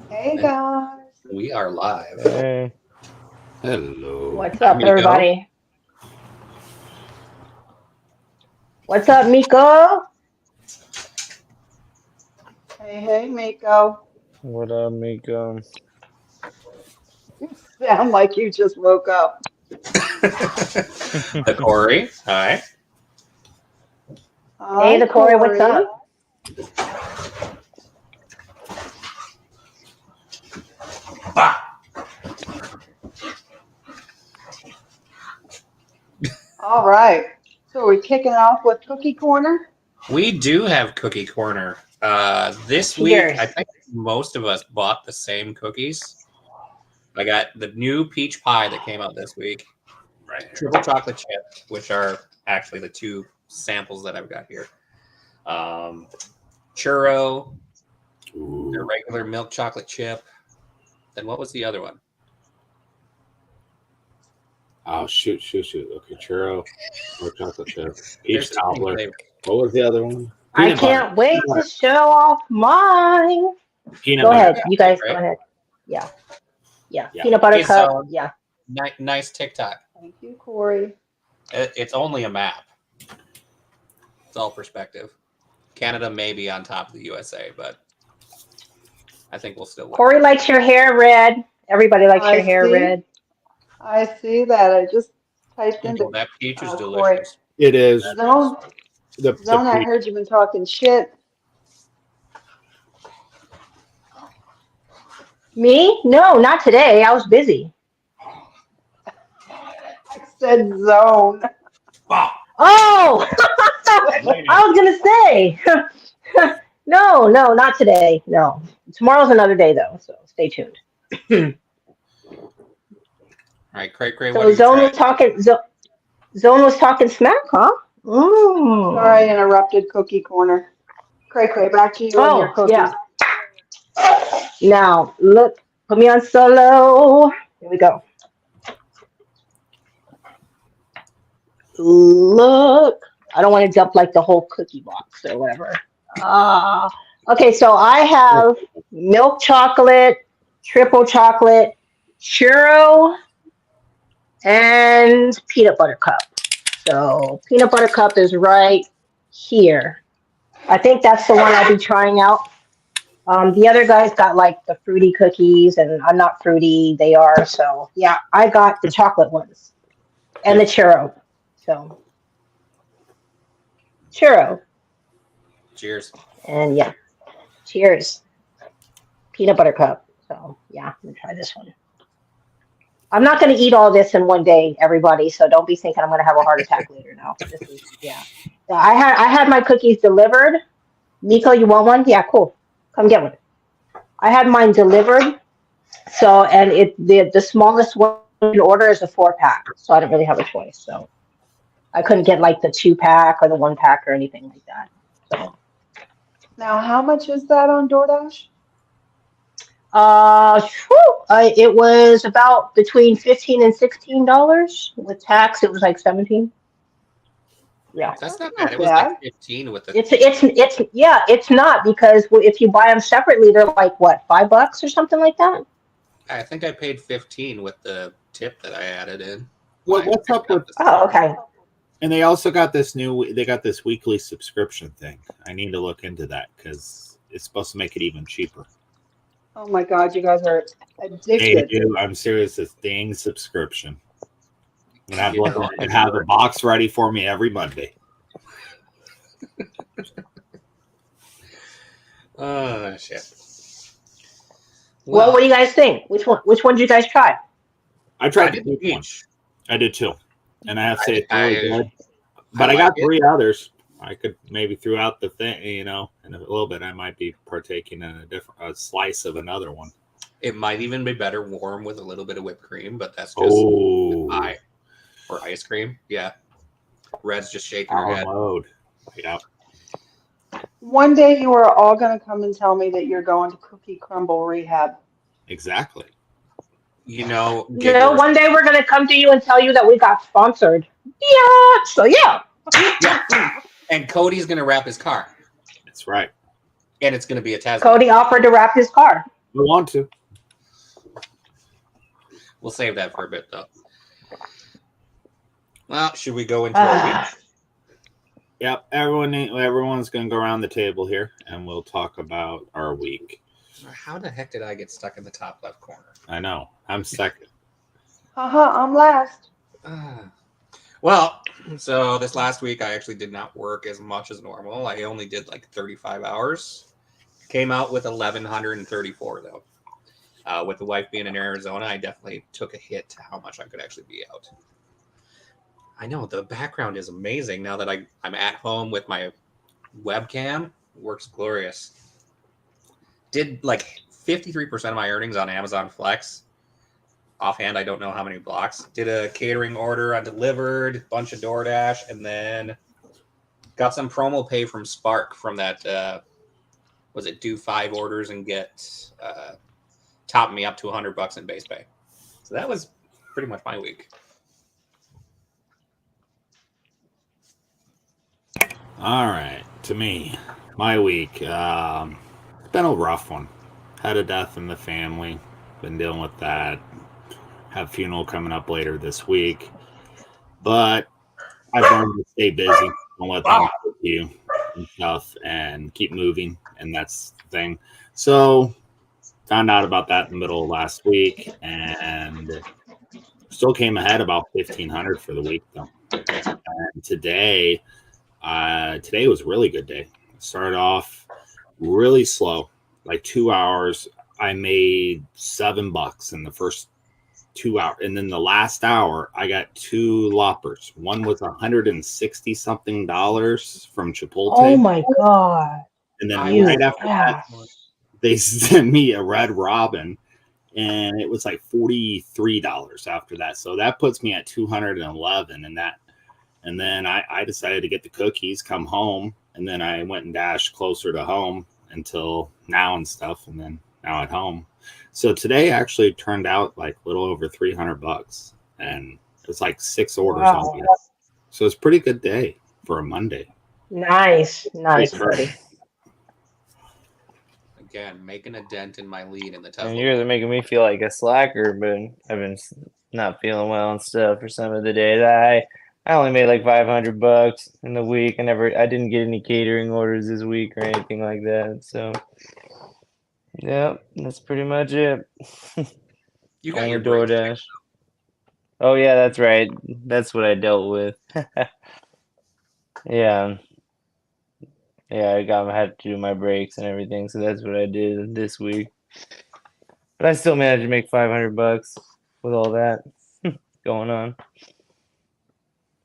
Hey guys. We are live. Hey. Hello. What's up, Miko? everybody? What's up, Miko? Hey, Miko. What up, Miko? You sound like you just woke up. The Corey. Hi. Hey, the Corey, what's up? Bah. All right. So we're kicking off with Cookie Corner. We do have Cookie Corner. This week, Cheers. I think most of us bought the same cookies. I got the new peach pie that came out this week. Right. Triple chocolate chip, which are actually the two samples that I've got here. Churro, the regular milk chocolate chip. Then what was the other one? Oh, shoot. Okay, churro, or chocolate chip, There's peach so many cobbler. flavors. What was the other one? I Peanut butter. can't wait to show off mine. Peanut Go butter. ahead. You guys right? go ahead. Yeah. Yeah. Peanut butter Okay, cup. so- Yeah. Nice TikTok. Thank you, Corey. It's only a map. It's all perspective. Canada may be on top of the USA, but I think we'll still win. Corey likes your hair red. Everybody likes your hair see. red. I see that. I just typed into Well, that peach is Corey. delicious. It is. Zone. The Zone, I peach. heard you've been talking shit. Me? No, not today. I was busy. I said Zone. Wow. Oh! I was going to say. No, not today. No. Tomorrow's another day, though, so stay tuned. All right, Cray, what So do you Zone try? was talking. Zone was talking smack, huh? Mm. Sorry, I interrupted Cookie Corner. Cray, back to you and your cookies. Yeah. Now, look, put me on solo. Here we go. Look. I don't want to dump like the whole cookie box or whatever. Okay, so I have milk chocolate, triple chocolate, churro, and peanut butter cup. So peanut butter cup is right here. I think that's the one I'll be trying out. The other guys got like the fruity cookies, and I'm not fruity. They are. So yeah, I got the chocolate ones and the churro. So churro. Cheers. And yeah, cheers. Peanut butter cup. So yeah, I'm gonna try this one. I'm not gonna eat all this in one day, everybody. So don't be thinking I'm gonna have a heart attack later. Now, this is yeah. So I had my cookies delivered. Nico, you want one? Yeah, cool. Come get one. I had mine delivered. So and the smallest one in order is a 4-pack. So I didn't really have a choice. So I couldn't get like the 2-pack or the 1-pack or anything like that. So. Now, how much is that on DoorDash? It was about between $15 and $16 with tax. It was like 17. Yeah, That's not Not bad. It was bad. like 15 with the. it's not because if you buy them separately, they're like what, $5 or something like that. I think I paid 15 with the tip that I added in. What's up with? Oh, okay. And they also got this weekly subscription thing. I need to look into that because it's supposed to make it even cheaper. Oh my God, you guys are Hey, addicted. dude, I'm serious. This dang subscription. And I You know, have a box ready for me every Monday. Oh shit. Well, what do you guys think? Which one did you guys try? I I tried did the one. each. I did too, and I have to say it's really good. I But I like got it. 3 others. I could maybe throughout the thing, in a little bit, I might be partaking in a slice of another one. It might even be better warm with a little bit of whipped cream, but that's just pie or ice cream. Yeah. Red's just shaking her Power head. mode. Yeah. One day you are all going to come and tell me that you're going to Cookie Crumble Rehab. Exactly. You know, One day we're gonna come to you and tell you that we got sponsored. Yeah. So yeah. Yeah. And Cody's gonna wrap his car, That's right. and it's gonna be a Tesla. Cody offered to wrap his car. We want to. We'll save that for a bit, though. Well, should we go into our week? Yep. Everyone's going to go around the table here, and we'll talk about our week. How the heck did I get stuck in the top left corner? I know. I'm second. Haha, I'm last. Well, so this last week I actually did not work as much as normal. I only did like 35 hours. Came out with 1,134 though. With the wife being in Arizona, I definitely took a hit to how much I could actually be out. I know the background is amazing now that I'm at home with my webcam. It works glorious. Did like 53% of my earnings on Amazon Flex. Offhand, I don't know how many blocks. Did a catering order on Delivered, bunch of DoorDash, and then got some promo pay from Spark from that. Was it do 5 orders and get top me up to $100 in base pay? So that was pretty much my week. All right. To me, my week. It's been a rough one. Had a death in the family. Been dealing with that. Have funeral coming up later this week. But I've learned to stay busy. Don't let them hit you and stuff and keep moving. And that's the thing. So found out about that in the middle of last week and still came ahead about 1,500 for the week though. And today was a really good day. Started off really slow, like 2 hours. I made $7 in the first 2 hours, and then the last hour I got 2 loppers. One was $160 something from Chipotle. Oh my God. And then You right after that, they sent me a Red Robin, and it was like $43 after that. So that puts me at 211, and then I decided to get the cookies, come home, and then I went and dashed closer to home until now and stuff, and then now at home. So today actually turned out like a little over $300, and it's like 6 orders on it. So it's a pretty good day for a Monday. Nice, buddy. Again, making a dent in my lead in the Tesla. And you're making me feel like a slacker, but I've been not feeling well and stuff for some of the days. I only made like $500 in the week. I didn't get any catering orders this week or anything like that. So, yeah, that's pretty much it. You got Only your break. DoorDash. Oh yeah, that's right. That's what I dealt with. Yeah. Yeah, I had to do my breaks and everything, so that's what I did this week. But I still managed to make $500 with all that going on.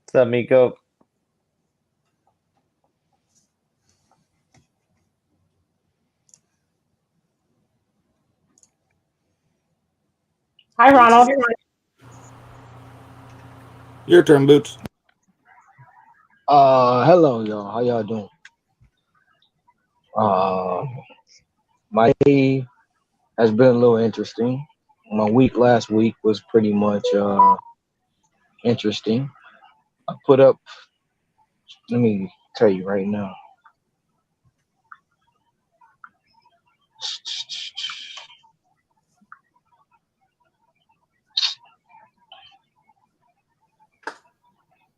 What's up, Miko? Hi, Ronald. Your turn, Boots. Hello, y'all. How y'all doing? My day has been a little interesting. My week last week was pretty much interesting. I put up, let me tell you right now.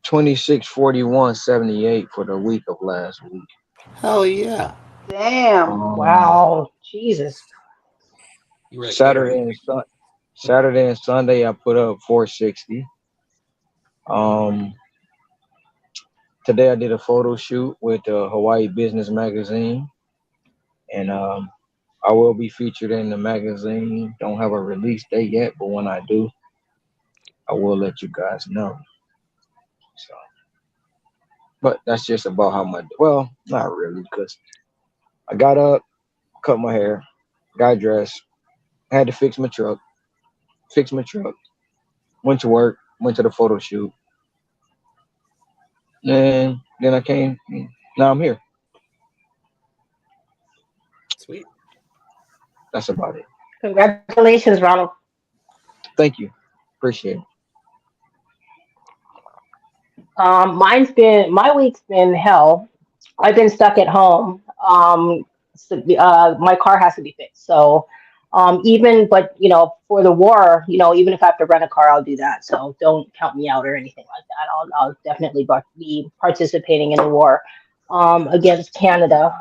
$26.41.78 for the week of last week. Hell yeah. Damn. Wow, Jesus. You really Saturday care. and Saturday and Sunday I put up 460. Today I did a photo shoot with Hawaii Business Magazine, and I will be featured in the magazine. Don't have a release date yet, but when I do, I will let you guys know. So, but that's just about how much. Well, not really, because I got up, cut my hair, got dressed, had to fix my truck, went to work, went to the photo shoot, and then I came. Now I'm here. Sweet. That's about it. Congratulations, Ronald. Thank you. Appreciate it. My week's been hell. I've been stuck at home. My car has to be fixed. So, but for the war, even if I have to rent a car, I'll do that. So don't count me out or anything like that. I'll definitely be participating in the war, against Canada.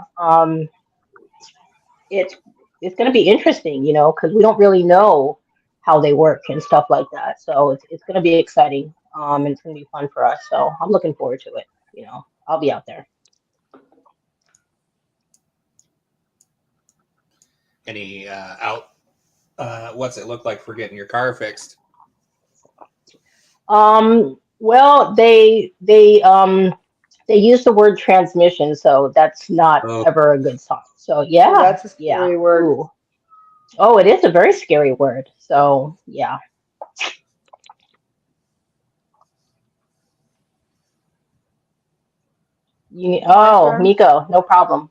It's going to be interesting, because we don't really know how they work and stuff like that. So it's going to be exciting. And it's going to be fun for us. So I'm looking forward to it. I'll be out there. Any what's it look like for getting your car fixed? Well, they use the word transmission, so that's not ever a good sign. So yeah, That's a scary word. Ooh. Oh, it is a very scary word. So yeah. turn? Nico, no problem.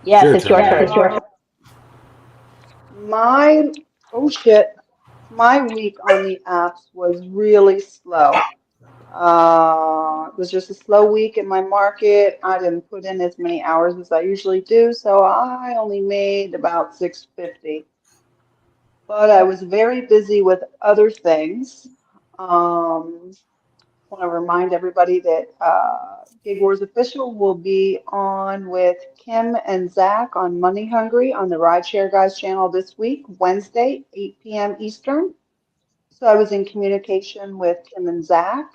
Yes, Your it's your turn. turn. My week on the apps was really slow. It was just a slow week in my market. I didn't put in as many hours as I usually do, so I only made about 650. But I was very busy with other things. Want to remind everybody that Gig Wars Official will be on with Kim and Zach on Money Hungry on the Rideshare Guys channel this week, Wednesday, 8 p.m. Eastern. So I was in communication with Kim and Zach.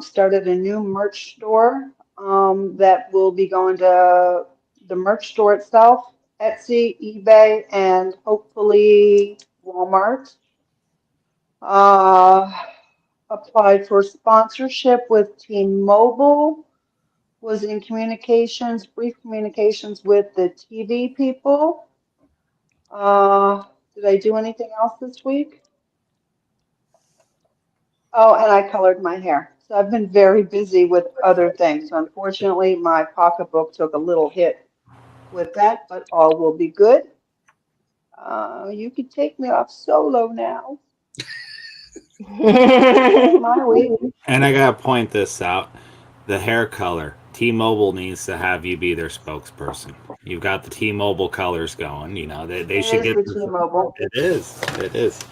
Started a new merch store that will be going to the merch store itself, Etsy, eBay, and hopefully Walmart. Applied for sponsorship with T-Mobile, was in brief communications with the TV people. Did I do anything else this week? Oh, and I colored my hair. So I've been very busy with other things. Unfortunately, my pocketbook took a little hit with that, but all will be good. You can take me off solo now. My week. And I gotta point this out: the hair color. T-Mobile needs to have you be their spokesperson. You've got the T-Mobile colors going. They should get the T-Mobile. It is.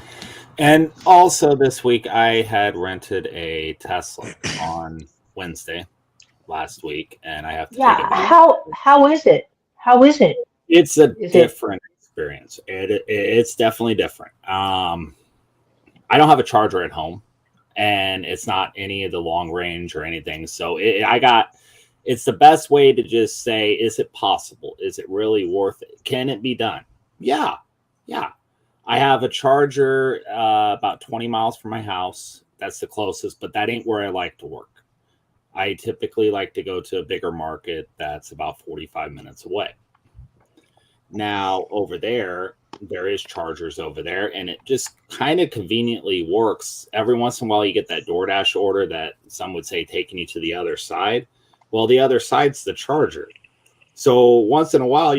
And also this week, I had rented a Tesla on Wednesday last week, and I have to take it back. How is it? How is it? It's a different experience. It's definitely different. I don't have a charger at home, and it's not any of the long range or anything. So it's the best way to just say, is it possible? Is it really worth it? Can it be done? Yeah. I have a charger about 20 miles from my house. That's the closest, but that ain't where I like to work. I typically like to go to a bigger market that's about 45 minutes away. Now, over there is chargers over there, and it just kind of conveniently works. Every once in a while, you get that DoorDash order that some would say taking you to the other side. Well, the other side's the charger. So once in a while,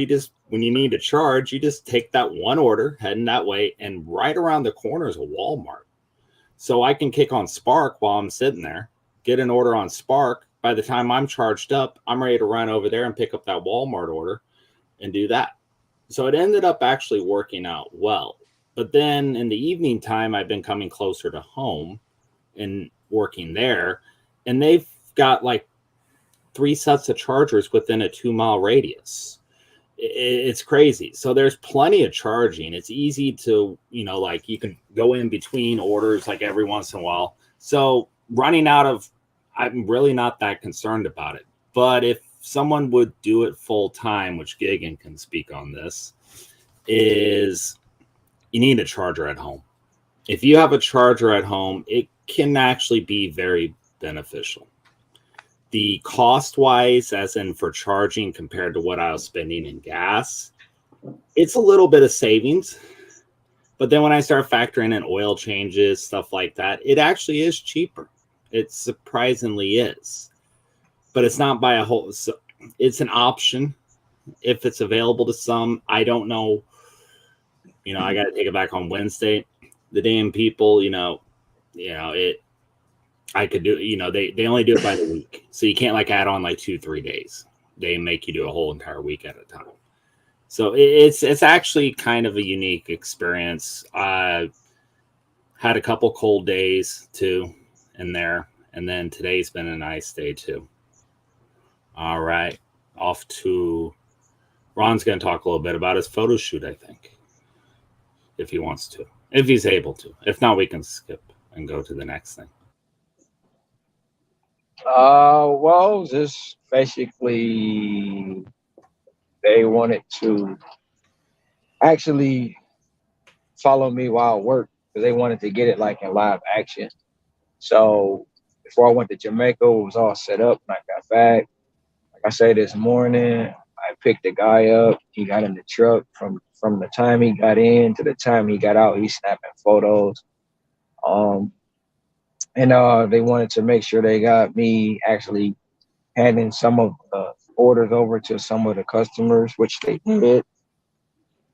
when you need to charge, you just take that one order, heading that way, and right around the corner is a Walmart. So I can kick on Spark while I'm sitting there, get an order on Spark. By the time I'm charged up, I'm ready to run over there and pick up that Walmart order and do that. So it ended up actually working out well. But then in the evening time, I've been coming closer to home and working there. And they've got like 3 sets of chargers within a 2-mile radius. It's crazy. So there's plenty of charging. It's easy to, like you can go in between orders like every once in a while. So I'm really not that concerned about it. But if someone would do it full time, which Gigan can speak on this, is you need a charger at home. If you have a charger at home, it can actually be very beneficial. The cost-wise, as in for charging compared to what I was spending in gas, it's a little bit of savings. But then when I start factoring in oil changes, stuff like that, it actually is cheaper. It surprisingly is. But it's not by a whole... So it's an option if it's available to some. I don't know. I got to take it back on Wednesday. The damn people, I could do, they only do it by the week. So you can't like add on like 2-3 days. They make you do a whole entire week at a time. So it's actually kind of a unique experience. I had a couple cold days too in there. And then today's been a nice day too. All right. Off to Ron's going to talk a little bit about his photo shoot, I think. If he wants to. If he's able to. If not, we can skip and go to the next thing. Well, just basically they wanted to actually follow me while I work because they wanted to get it like in live action. So before I went to Jamaica, it was all set up and I got back. Like I said this morning, I picked the guy up. He got in the truck from the time he got in to the time he got out. He's snapping photos. And they wanted to make sure they got me actually handing some of the orders over to some of the customers, which they did.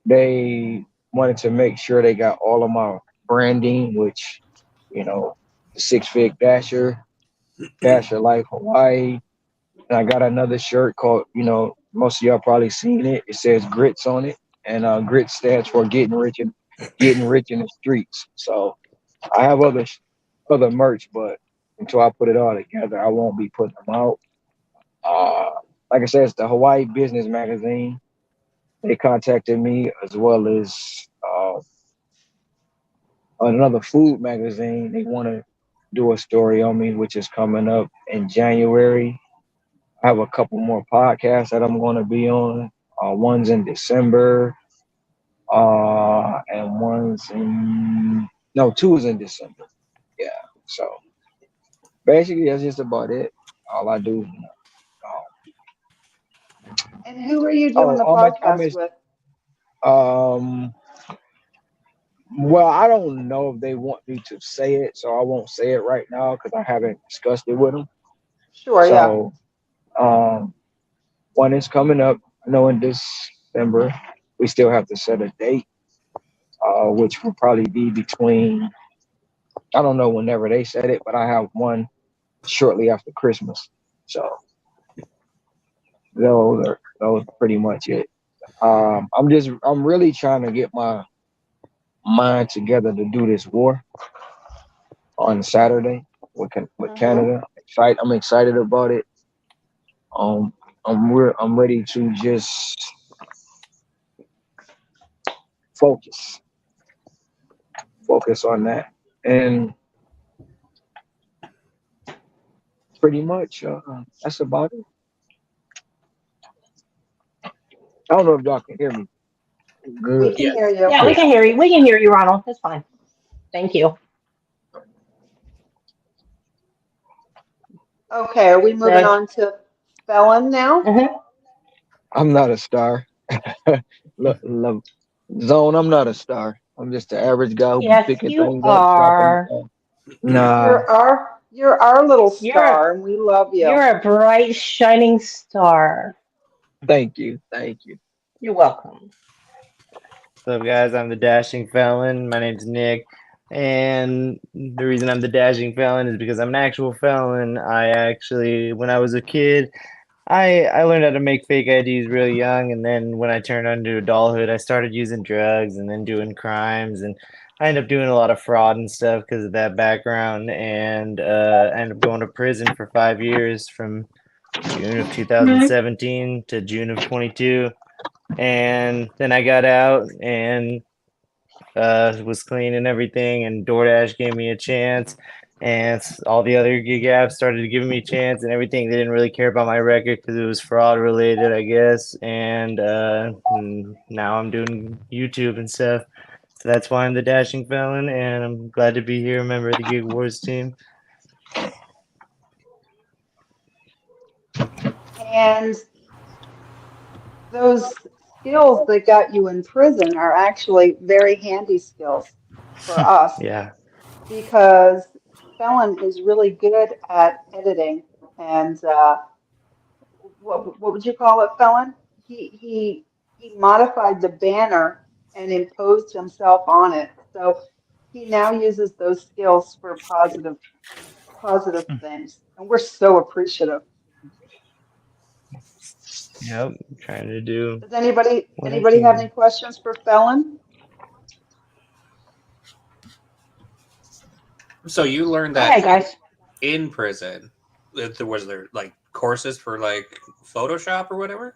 They wanted to make sure they got all of my branding, which, the 6-Fig Dasher Life Hawaii. And I got another shirt called, most of y'all probably seen it. It says Grits on it. And Grits stands for getting rich in the streets. So I have other merch, but until I put it all together, I won't be putting them out. Like I said, it's the Hawaii Business Magazine. They contacted me, as well as another food magazine. They want to do a story on me, which is coming up in January. I have a couple more podcasts that I'm going to be on. One's in December, and two is in December. Yeah. So basically, that's just about it. All I do. And who are you doing the podcast with? Well, I don't know if they want me to say it, so I won't say it right now because I haven't discussed it with them. Sure, so, yeah. One is coming up, in December. We still have to set a date, which will probably be between, I don't know whenever they set it, but I have one shortly after Christmas. So those are pretty much it. I'm really trying to get my mind together to do this war on Saturday with Canada. I'm excited about it. I'm ready to just focus on that, and pretty much that's about it. I don't know if y'all can hear me. Good. We can hear you. Yeah, we can hear you. We can hear you, Ronald. That's fine. Thank you. Okay, are we moving on to Felon now? Mm-hmm. I'm not a star. Zone, I'm not a star. I'm just an average guy who Yes, picking you things are. up. Nah. You're our little star, and we love you. You're a bright, shining star. Thank you. Thank you. You're welcome. What's up, guys? I'm the Dashing Felon. My name's Nick. And the reason I'm the Dashing Felon is because I'm an actual felon. I actually, when I was a kid, I learned how to make fake IDs real young. And then when I turned into adulthood, I started using drugs and then doing crimes. And I ended up doing a lot of fraud and stuff because of that background. And I ended up going to prison for 5 years from June of 2017 to June of 22. And then I got out and was clean and everything, and DoorDash gave me a chance, and all the other gig apps started giving me a chance and everything. They didn't really care about my record because it was fraud related, I guess. And now I'm doing YouTube and stuff. So that's why I'm the Dashing Felon, and I'm glad to be here, a member of the Gig Wars team. And those skills that got you in prison are actually very handy skills for us Yeah. because Felon is really good at editing. And what would you call it, Felon? He modified the banner and imposed himself on it. So he now uses those skills for positive things, and we're so appreciative. Yep. Trying to do Does anybody what I have can. any questions for Felon? So you learned Hi, that guys. in prison. Was there like courses for like Photoshop or whatever?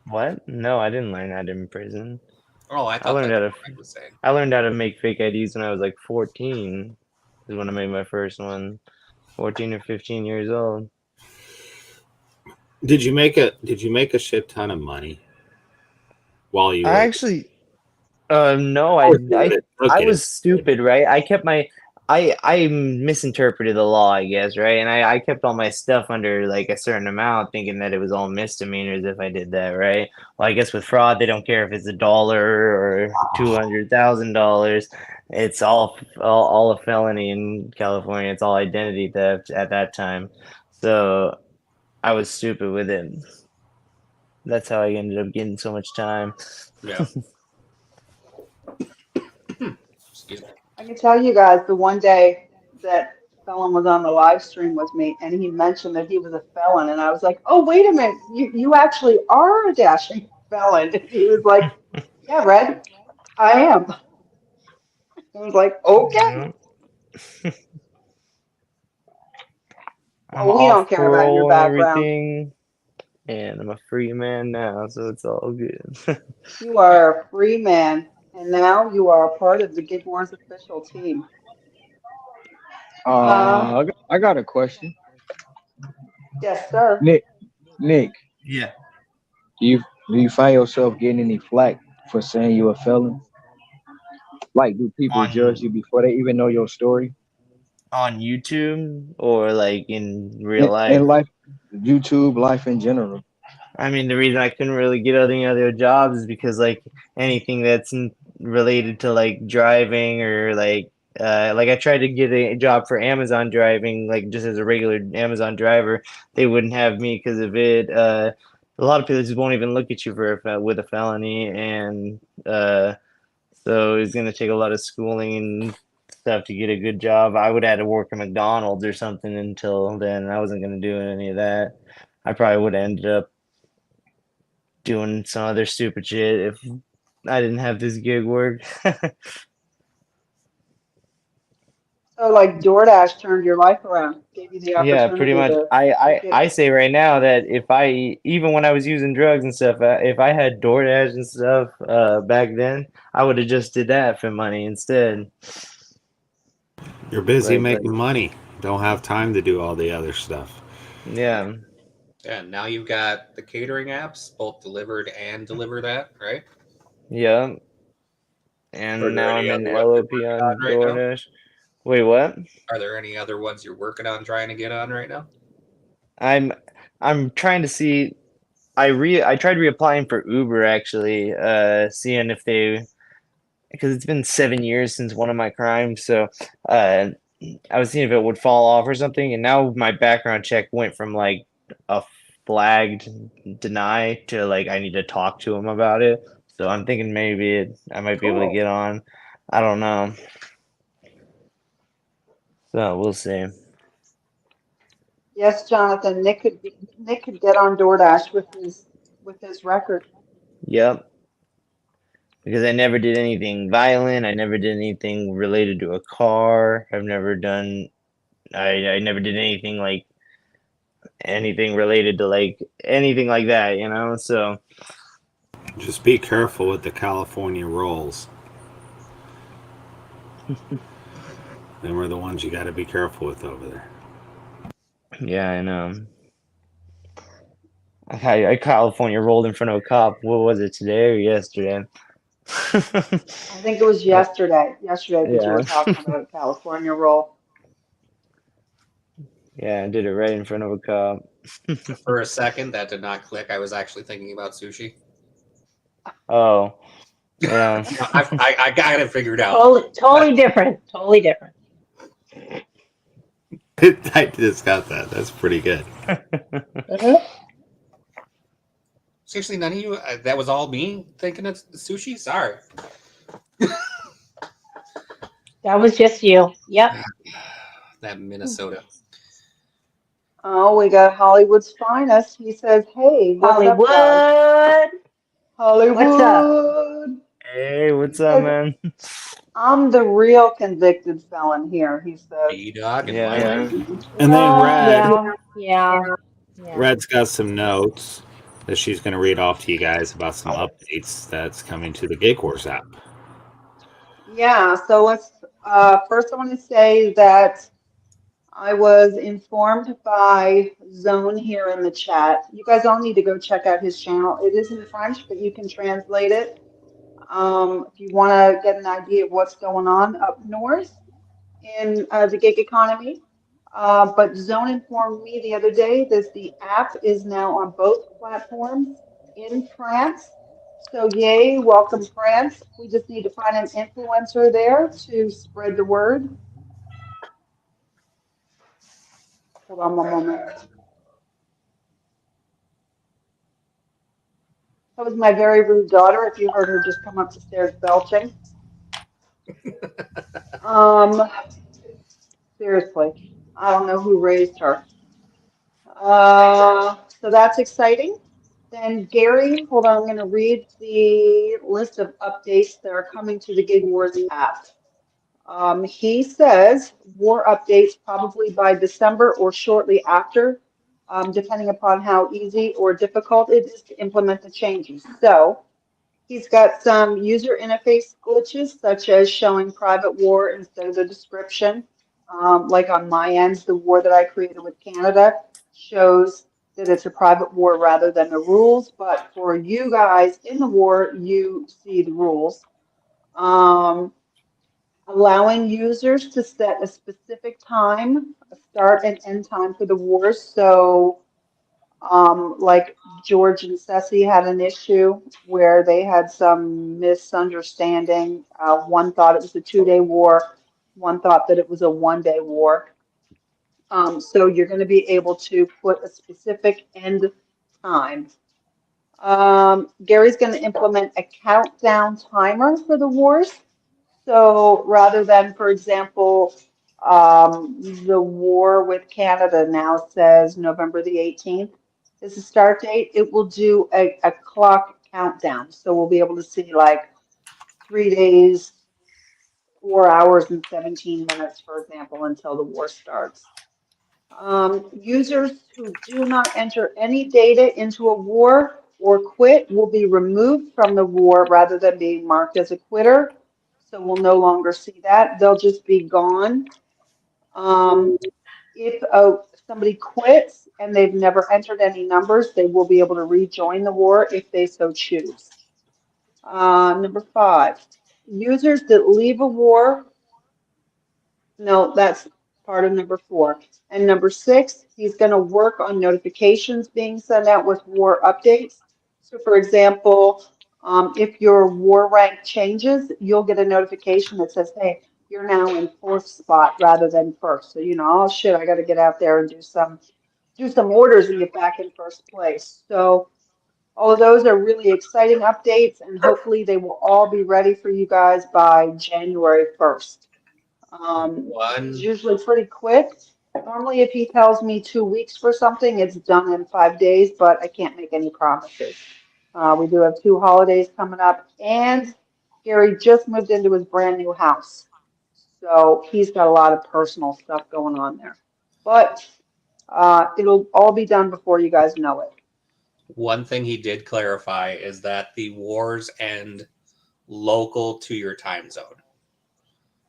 What? No, I didn't learn that in prison. Oh, I I thought learned that's how what to Frank was saying. I learned how to make fake IDs when I was like 14. Is when I made my first one. 14 or 15 years old. Did you make a shit ton of money while you I were actually no, doing it? I Okay. was stupid, right? I kept my I misinterpreted the law, I guess, right? And I kept all my stuff under like a certain amount, thinking that it was all misdemeanors if I did that, right? Well, I guess with fraud, they don't care if it's $1 or $200,000. It's all a felony in California. It's all identity theft at that time. So I was stupid with it. That's how I ended up getting so much time. Yeah. Excuse me. I can tell you guys the one day that Felon was on the live stream with me and he mentioned that he was a felon, and I was like, oh, wait a minute, you actually are a dashing felon. And he was like, yeah, Red, I am. I was like, okay. Yeah. I'm Well, we off don't care about your parole and background. everything, and I'm a free man now, so it's all good. You are a free man, and now you are a part of the Gig Wars official team. I got a question. Yes, sir. Nick, Yeah. do you find yourself getting any flack for saying you're a felon? Like, do people judge you before they even know your story? On YouTube or like in real life? In life, YouTube, life in general. I mean, the reason I couldn't really get any other jobs is because like anything that's related to like driving or like I tried to get a job for Amazon driving, like just as a regular Amazon driver. They wouldn't have me because of it. A lot of people just won't even look at you with a felony, and so it's gonna take a lot of schooling and stuff to get a good job. I would have to work at McDonald's or something until then. I wasn't gonna do any of that. I probably would have ended up doing some other stupid shit if I didn't have this gig work. So, like, DoorDash turned your life around, gave you the Yeah, pretty opportunity much. to I get. I say right now that even when I was using drugs and stuff, if I had DoorDash and stuff back then, I would have just did that for money instead. You're busy Like making money. Don't have time to do all the other stuff. yeah, And now you've got the catering apps, both delivered and deliver that, right? yeah. Are And there now any I'm in other ones you're LOP working on on right now? DoorDash. Wait, what? Are there any other ones you're working on trying to get on right now? I'm trying to see. I tried reapplying for Uber actually, seeing if they, because it's been 7 years since one of my crimes, so I was seeing if it would fall off or something. And now my background check went from like a flagged deny to like I need to talk to him about it. So I'm thinking maybe I might be able to Cool. get on. I don't know. So we'll see. Yes, Jonathan, Nick could get on DoorDash with his record. Yep. Because I never did anything violent. I never did anything related to a car. I've never done. I never did anything like anything related to like anything like that. You know. So Just be careful with the California rolls. Them are the ones you got to be careful with over there. yeah, I know. I California rolled in front of a cop. What was it, today or yesterday? I think it was yesterday that you Yeah. were talking about a California roll. Yeah, I did it right in front of a cop. For a second, that did not click. I was actually thinking about sushi. Oh, yeah. I got it figured out. Totally different. Totally different. I just got that. That's pretty good. Mhm. Seriously, none of you. That was all me thinking of sushi. Sorry. That was just you. Yep. That Minnesota. Oh, we got Hollywood's finest. He says, "Hey, what's up, guys? Hollywood. What's up? Hollywood." Hey, what's He up, says, man? "I'm the real convicted felon here." He says. B-Dog and Yeah. my life. And then Red, Yeah. Red's got some notes that she's going to read off to you guys about some updates that's coming to the Gig Wars app. Yeah, so let's first I want to say that I was informed by Zone here in the chat. You guys all need to go check out his channel. It is in French, but you can translate it if you want to get an idea of what's going on up north in the gig economy. But Zone informed me the other day that the app is now on both platforms in France. So yay, welcome France. We just need to find an influencer there to spread the word. Hold on one moment. That was my very rude daughter, if you heard her just come up the stairs belching. Um, seriously, I don't know who raised her. So that's exciting. Then Gary, hold on, I'm going to read the list of updates that are coming to the Gig Wars app. He says war updates probably by December or shortly after, depending upon how easy or difficult it is to implement the changes. So he's got some user interface glitches, such as showing private war instead of the description. Like on my end, the war that I created with Canada shows that it's a private war rather than the rules. But for you guys in the war, you see the rules. Allowing users to set a specific time, a start and end time for the war. So like George and Ceci had an issue where they had some misunderstanding. One thought it was a 2-day war. One thought that it was a 1-day war. So you're going to be able to put a specific end time. Gary's going to implement a countdown timer for the wars. So rather than, for example, the war with Canada now says November the 18th is the start date, it will do a clock countdown. So we'll be able to see like 3 days, 4 hours, and 17 minutes, for example, until the war starts. Users who do not enter any data into a war or quit will be removed from the war rather than being marked as a quitter. So we'll no longer see that. They'll just be gone. If somebody quits and they've never entered any numbers, they will be able to rejoin the war if they so choose. Number 5, users that leave a war. No, that's part of number 4. And number 6, he's going to work on notifications being sent out with war updates. So, for example, if your war rank changes, you'll get a notification that says, hey, you're now in 4th spot rather than 1st. So, oh shit, I got to get out there and do some do some orders and get back in first place. So all of those are really exciting updates, and hopefully they will all be ready for you guys by January 1st. He's One. usually pretty quick. Normally, if he tells me 2 weeks for something, it's done in 5 days, but I can't make any promises. We do have 2 holidays coming up, and Gary just moved into his brand new house. So he's got a lot of personal stuff going on there. But it'll all be done before you guys know it. One thing he did clarify is that the wars end local to your time zone.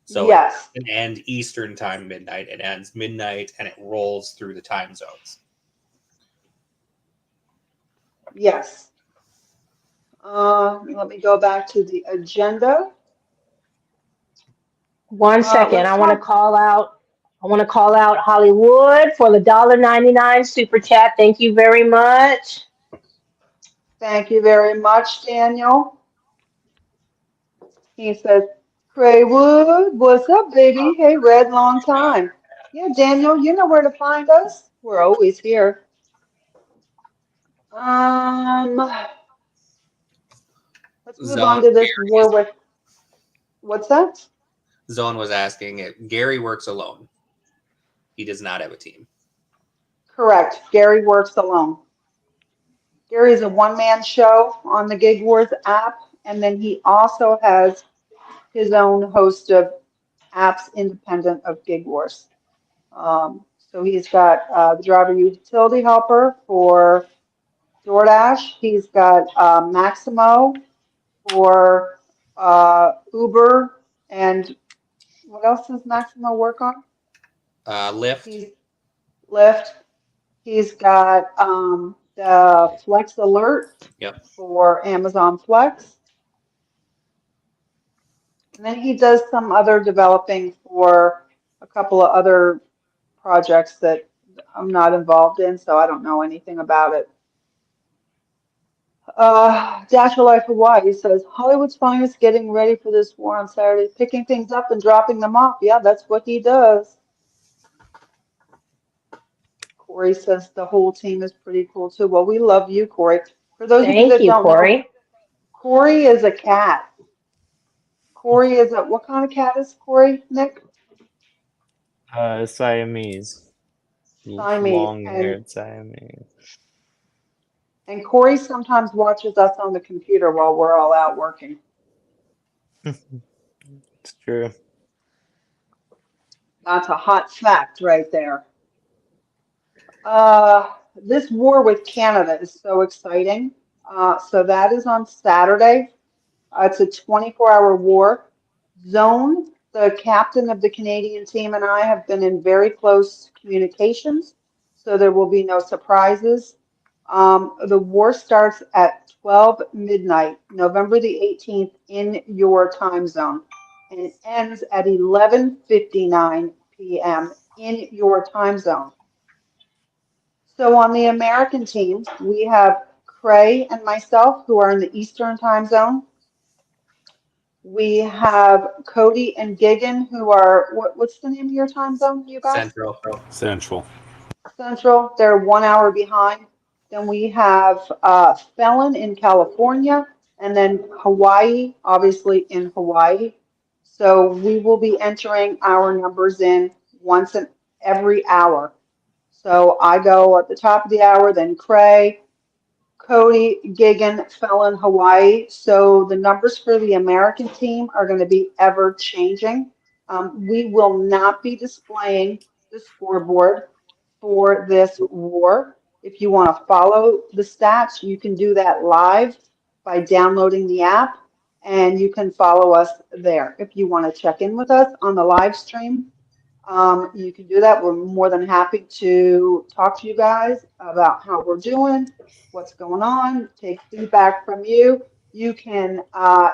So Yes. it doesn't end Eastern time midnight. It ends midnight and it rolls through the time zones. Yes. Let me go back to the agenda. 1 second. let's I want to talk- call out. I want to call out Hollywood for the $1.99 super chat. Thank you very much. Thank you very much, Daniel. He says, Craywood, what's up, baby? Hey, Red, long time. Yeah, Daniel, you know where to find us. We're always here. Let's move on to this war with, what's that? Zone was asking if Gary works alone. He does not have a team. Correct. Gary works alone. Gary is a one-man show on the Gig Wars app, and then he also has his own host of apps independent of Gig Wars. So he's got the driver utility helper for DoorDash. He's got Maximo for Uber, and what else does Maximo work on? Lyft. He's Lyft. He's got the Flex Alert for Amazon Flex. And then he does some other developing for a couple of other projects that I'm not involved in, so I don't know anything about it. Dash of Life Hawaii says, Hollywood's finest getting ready for this war on Saturday, picking things up and dropping them off. Yeah, that's what he does. Corey says the whole team is pretty cool too. Well, we love you, Corey. For those of you Thank that you, don't know, Corey. Corey is a cat. Corey is a, what kind of cat is Corey, Nick? Siamese. Siamese. Long-haired Siamese. And Corey sometimes watches us on the computer while we're all out working. It's true. That's a hot fact right there. This war with Canada is so exciting. So that is on Saturday. It's a 24-hour war. Zone, the captain of the Canadian team, and I have been in very close communications, so there will be no surprises. The war starts at 12 midnight, November the 18th, in your time zone, and it ends at 11:59 p.m. in your time zone. So on the American team, we have Cray and myself, who are in the Eastern time zone. We have Cody and Gigan, who are, what's the name of your time zone, you guys? Central. Central. They're 1 hour behind. Then we have Felon in California, and then Hawaii, obviously in Hawaii. So we will be entering our numbers in once in every hour. So I go at the top of the hour, then Cray, Cody, Gigan, Felon, Hawaii. So the numbers for the American team are going to be ever changing. We will not be displaying the scoreboard for this war. If you want to follow the stats, you can do that live by downloading the app, and you can follow us there. If you want to check in with us on the live stream, you can do that. We're more than happy to talk to you guys about how we're doing, what's going on, take feedback from you. You can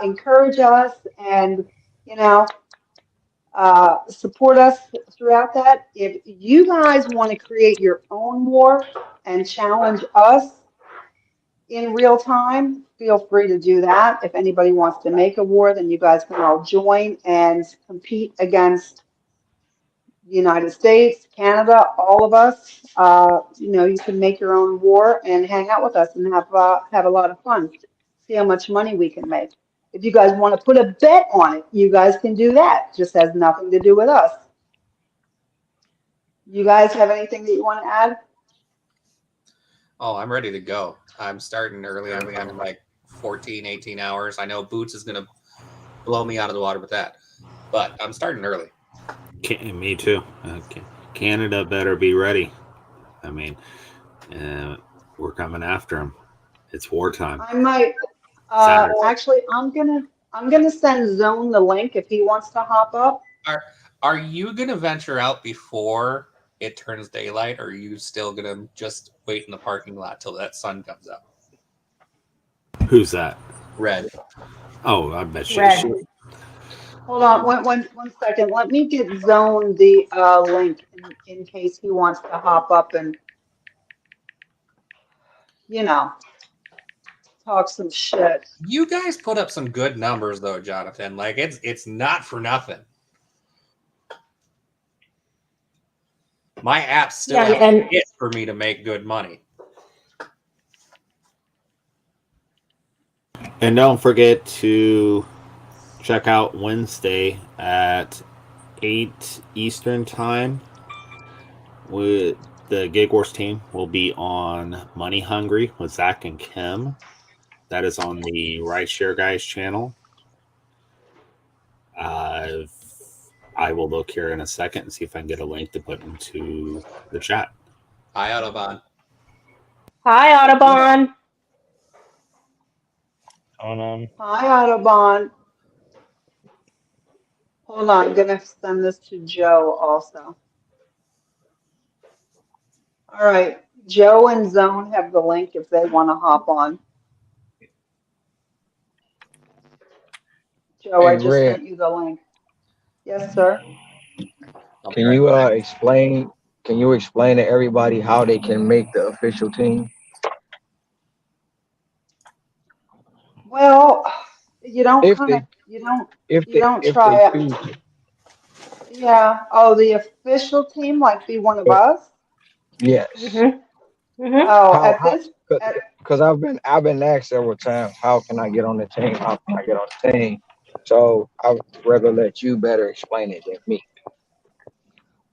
encourage us and, support us throughout that. If you guys want to create your own war and challenge us in real time, feel free to do that. If anybody wants to make a war, then you guys can all join and compete against United States, Canada, all of us. You can make your own war and hang out with us and have a lot of fun. See how much money we can make. If you guys want to put a bet on it, you guys can do that. Just has nothing to do with us. You guys have anything that you want to add? Oh, I'm ready to go. I'm starting early. I'm in like 14, 18 hours. I know Boots is going to blow me out of the water with that, but I'm starting early. Me too. Canada better be ready. I mean, we're coming after them. It's wartime. I might. Saturday. Actually, I'm gonna send Zone the link if he wants to hop up. Are you going to venture out before it turns daylight, or are you still going to just wait in the parking lot till that sun comes up? Who's that? Red. Oh, I bet she. Red. Hold on, one second. Let me get Zone the link in case he wants to hop up and talk some shit. You guys put up some good numbers though, Jonathan. Like it's not for nothing. My app still Yeah, has and it for me to make good money. And don't forget to check out Wednesday at 8 Eastern Time. With the Gig Wars team will be on Money Hungry with Zach and Kim. That is on the Rideshare Guys channel. I will look here in a second and see if I can get a link to put into the chat. Hi, Autobahn. hi, Audubon. Hi, Autobahn. Hold on, I'm gonna send this to Joe also. All right, Joe and Zone have the link if they want to hop on. Joe, I Hey, just Red, sent you the link. Yes, sir. I'll be can right you back. explain? Can you explain to everybody how they can make the official team? Well, you don't If kind of, they you don't if they try it. choose it. Yeah. Oh, the official team, like be one of us? Yes. Oh, How at this, at, because I've been asked several times, how can I get on the team? How can I get on the team? So I'd rather let you better explain it than me.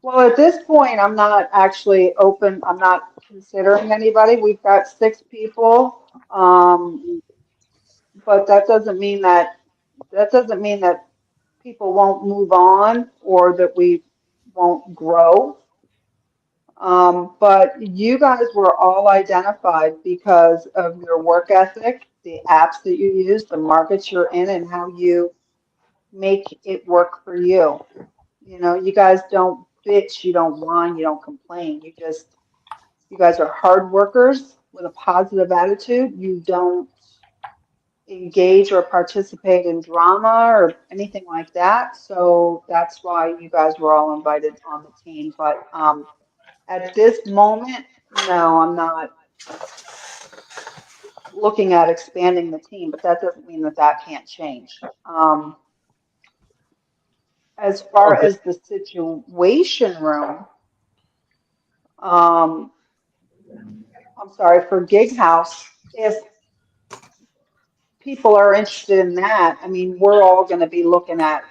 well, at this point, I'm not actually open. I'm not considering anybody. We've got 6 people. But that doesn't mean that people won't move on or that we won't grow. But you guys were all identified because of your work ethic, the apps that you use, the markets you're in, and how you make it work for you. You guys don't bitch, you don't whine, you don't complain. You guys are hard workers with a positive attitude. You don't engage or participate in drama or anything like that. So that's why you guys were all invited on the team. But at this moment, no, I'm not looking at expanding the team, but that doesn't mean that that can't change. As far Okay. as the situation room, um, I'm sorry, for Gig House, if people are interested in that, I mean, we're all going to be looking at,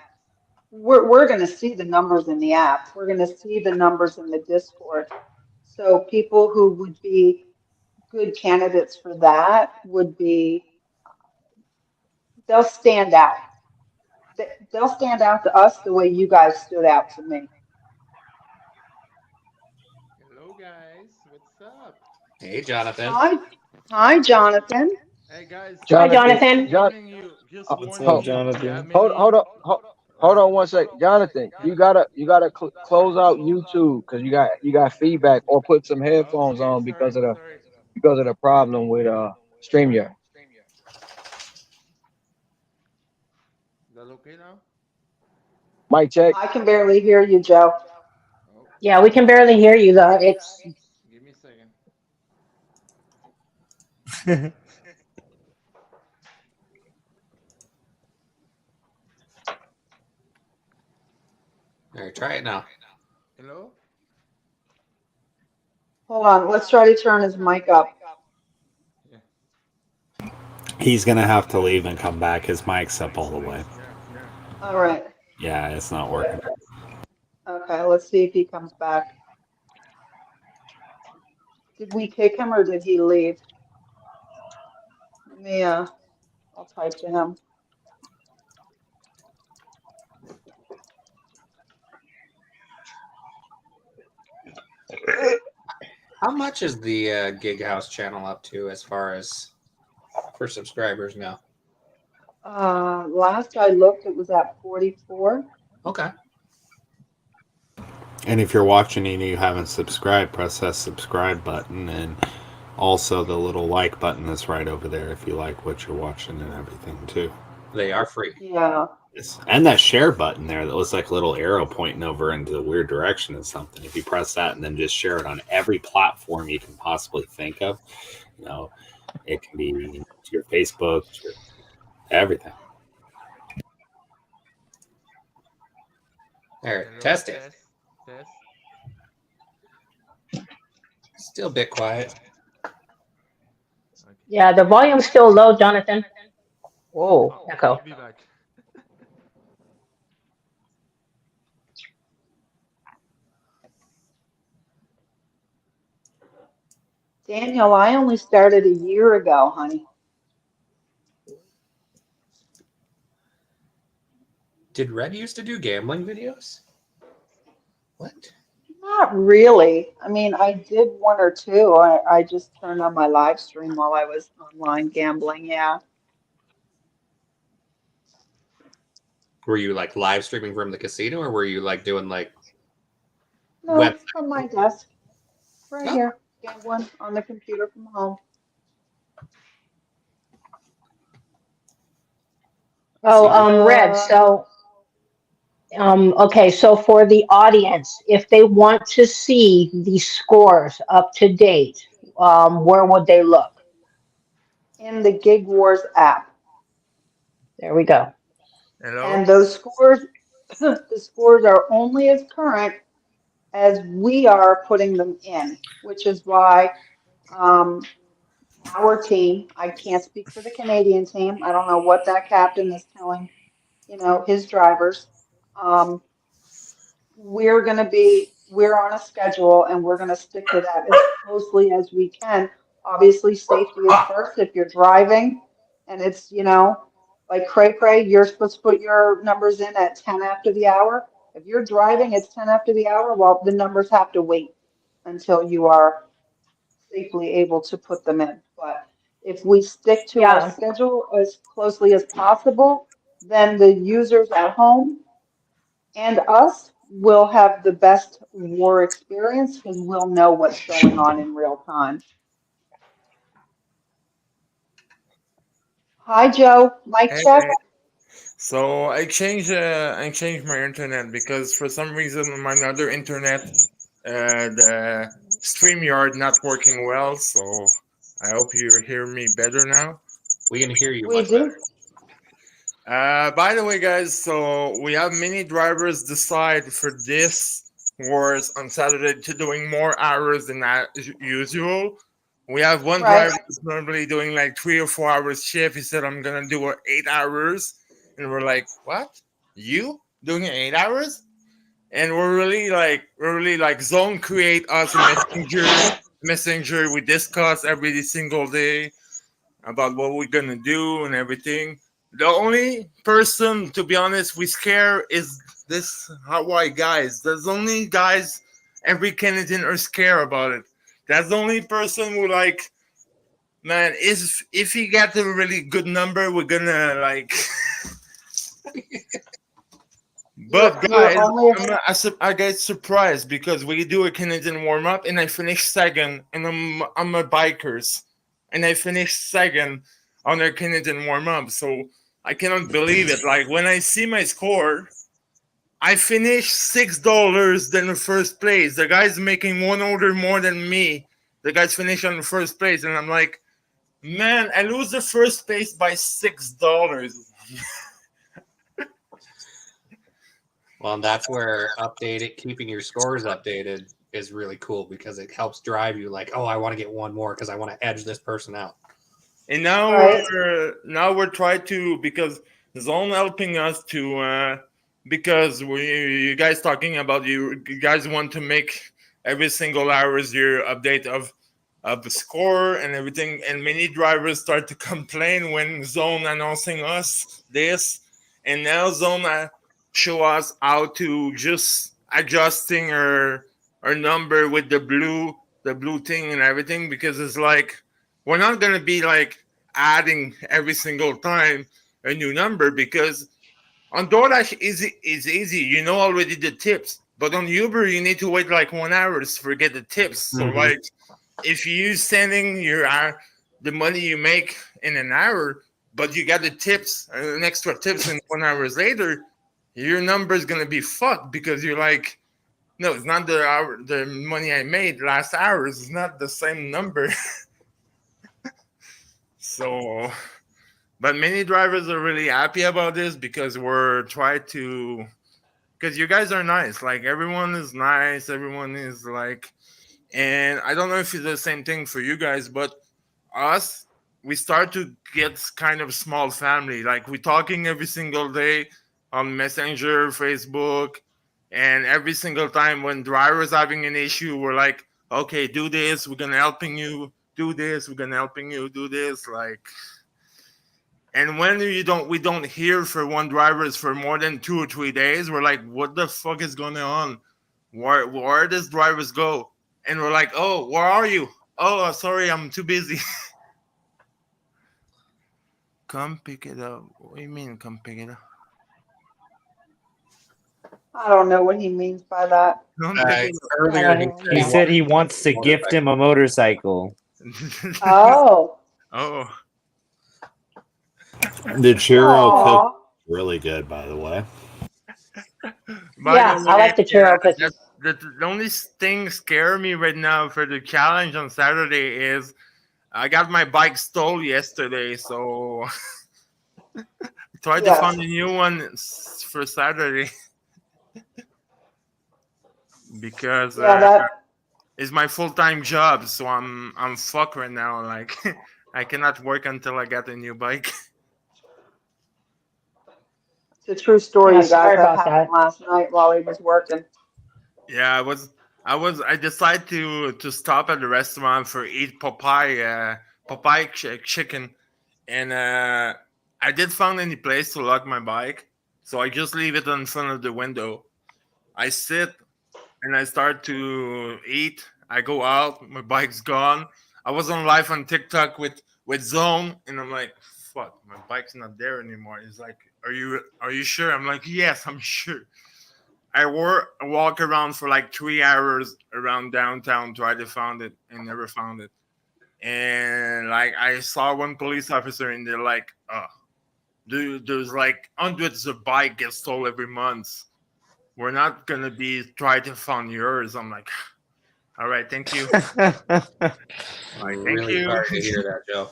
we're going to see the numbers in the app. We're going to see the numbers in the Discord. So people who would be good candidates for that would be, they'll stand out. They'll stand out to us the way you guys stood out to me. Hello guys, what's up? Hey, Jonathan. Hi, Jonathan. Hey guys, Hi, Jonathan, Jonathan. just What's warning up, hold, you, the Jonathan? admin name. hold on one sec, Jonathan. You gotta close out YouTube because you got feedback, or put some headphones Okay, on sorry, because of sorry. the problem with StreamYard. That okay now? Mic check. I can barely hear you, Joe. Oh, Yeah, we can barely hear you though. It's give me a second. All right, try it now. Hello? Hold on, let's try to turn his mic up. Yeah. He's gonna have to leave and come back. His mic's up all the way. Yeah. All right. Yeah, it's not working. Okay, let's see if he comes back. Did we kick him or did he leave? Let me, I'll type to him. How much is the Gig House channel up to as far as for subscribers now? Last I looked, it was at 44. Okay. And if you're watching and you haven't subscribed, press that subscribe button and also the little like button that's right over there if you like what you're watching and everything too. They are free. Yeah. Yes. And that share button there that looks like a little arrow pointing over into a weird direction or something. If you press that and then just share it on every platform you can possibly think of, you know, it can be to your Facebook, to your everything. All right, Hello, test it. Test. Still a bit quiet. Okay. Yeah, the volume's still low, Jonathan. Whoa, Oh, echo. I'll be back. Daniel, I only started a year ago, honey. Did Red used to do gambling videos? What? Not really. I mean, I did one or two. I just turned on my live stream while I was online gambling. Yeah. Were you like live streaming from the casino, or were you like doing like No, web? from my desk. Right Oh. here. Gambling on the computer from home. Oh, Red. So, okay. So for the audience, if they want to see the scores up to date, where would they look? In the Gig Wars app. There we go. Hello? And those scores, the scores are only as current as we are putting them in, which is why our team, I can't speak for the Canadian team. I don't know what that captain is telling, his drivers. We're on a schedule and we're going to stick to that as closely as we can. Obviously, safety is first. If you're driving and it's, like cray cray, you're supposed to put your numbers in at 10 after the hour. If you're driving, it's 10 after the hour. Well, the numbers have to wait until you are safely able to put them in. But if we stick to our Yeah. schedule as closely as possible, then the users at home and us will have the best war experience because we'll know what's going on in real time. Hi, Joe. Mic check. So I changed my internet because for some reason my other internet, the StreamYard not working well. So I hope you hear me better now. We can hear you We much do. better. By the way, guys, so we have many drivers decide for this wars on Saturday to doing more hours than usual. We have one Right. driver who's normally doing like 3 or 4 hours shift. He said, I'm going to do 8 hours. And we're like, what? You doing 8 hours? And we're really like zone create us a messenger. We discuss every single day about what we're going to do and everything. The only person, to be honest, we scare is this Hawaii guys. There's only guys every Canadian are scared about it. That's the only person who like, man, if he got a really good number, we're gonna like. But guys, I get surprised because we do a Canadian warm up and I finish second, and I'm a bikers, and I finished second on their Canadian warm up, so I cannot believe it. Like when I see my score, I finished $6 than the first place. The guy's making one order more than me. The guy's finished on the first place, and I'm like, man, I lose the first place by $6. Well, and that's where keeping your scores updated is really cool because it helps drive you like, oh, I want to get one more because I want to edge this person out. And now Right. we're trying to, because Zone helping us to because you guys talking about you guys want to make every single hours your update of the score and everything, and many drivers start to complain when Zone announcing us this, and now Zone show us how to just adjusting our number with the blue thing and everything, because it's like we're not gonna be like adding every single time a new number, because on DoorDash is easy, you know already the tips, but on Uber you need to wait like 1 hour to forget the tips. So Mhm. like if you sending your the money you make in an hour, but you got the tips, an extra tips, in 1 hour later, your number is gonna be fucked, because you're like, no, it's not the money I made last hours. It's not the same number. So, but many drivers are really happy about this because we're trying to, because you guys are nice. Like everyone is nice. Everyone is like, and I don't know if it's the same thing for you guys, but us, we start to get kind of small family. Like we're talking every single day on Messenger, Facebook, and every single time when drivers having an issue, we're like, okay, do this. We're gonna helping you do this. We're gonna helping you do this. Like, and when we don't hear for one drivers for more than 2 or 3 days, we're like, what the fuck is going on? Where does drivers go? And we're like, oh, where are you? Oh, sorry, I'm too busy. Come pick it up. What do you mean, come pick it up? I don't know what he means by that. Come pick it Earlier, I don't know. He Yeah. said he wants to gift him a motorcycle. up. Oh. Oh, The churro cook Aw. really good, by the way. by Yeah, the I like the way, churro cookies. the only thing scare me right now for the challenge on Saturday is I got my bike stolen yesterday, so try to Yes. find a new one for Saturday. Because Yeah, that it's my full-time job, so I'm fucked right now. Like I cannot work until I get a new bike. it's a true story, Yeah, you guys. sorry That about happened that. last night while he was working. Yeah, I decided to stop at the restaurant for eat Popeye chicken, and I did find any place to lock my bike, so I just leave it in front of the window. I sit and I start to eat. I go out, my bike's gone. I was on live on TikTok with Zone, and I'm like, fuck, my bike's not there anymore. He's like, are you sure? I'm like, yes, I'm sure. I walk around for like 3 hours around downtown, try to find it, and never found it. And like I saw one police officer, and they're like, "Oh, dude, there's like hundreds of bikes get stolen every month. We're not gonna be trying to find yours." I'm like, "All right, thank you." I'm Thank really you. sorry to hear that, Joe.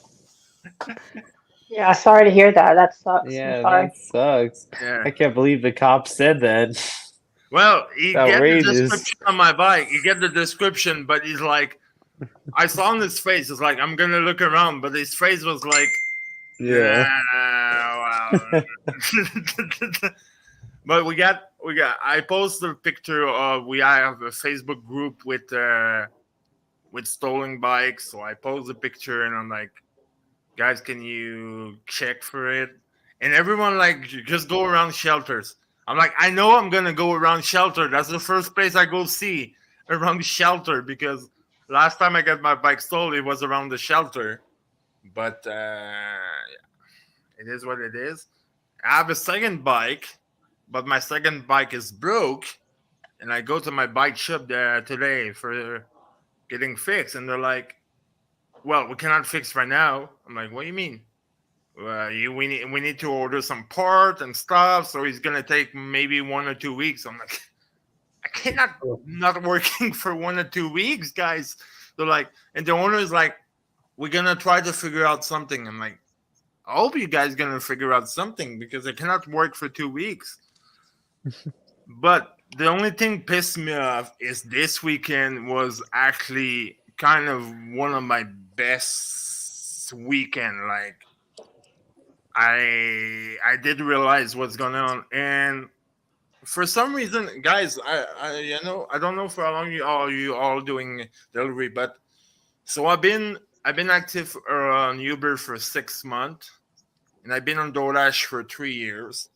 Yeah, sorry to hear that. That sucks. Yeah, I'm sorry. that sucks. Yeah. I can't believe the cop said that. Well, he get the Outrageous. description on my bike. He get the description, but he's like, I saw on his face. It's like I'm gonna look around, but his face was like, Yeah. wow. But we got. I posted a picture of we have a Facebook group with stolen bikes. So I posted a picture, and I'm like, guys, can you check for it? And everyone like just go around shelters. I'm like, I know I'm gonna go around shelter. That's the first place I go see, around shelter, because last time I got my bike stolen, it was around the shelter. But it is what it is. I have a second bike, but my second bike is broke, and I go to my bike shop there today for getting fixed, and they're like, "Well, we cannot fix right now." I'm like, "What do you mean?" We need to order some part and stuff, so it's gonna take maybe 1 or 2 weeks. I'm like, I cannot not working for 1 or 2 weeks, guys. They're like, and the owner is like, we're gonna try to figure out something. I'm like, I hope you guys gonna figure out something, because I cannot work for 2 weeks. But the only thing pissed me off is this weekend was actually kind of one of my best weekend. Like I did realize what's going on, and for some reason, guys, I don't know for how long you all doing delivery, but so I've been active on Uber for 6 months, and I've been on DoorDash for 3 years.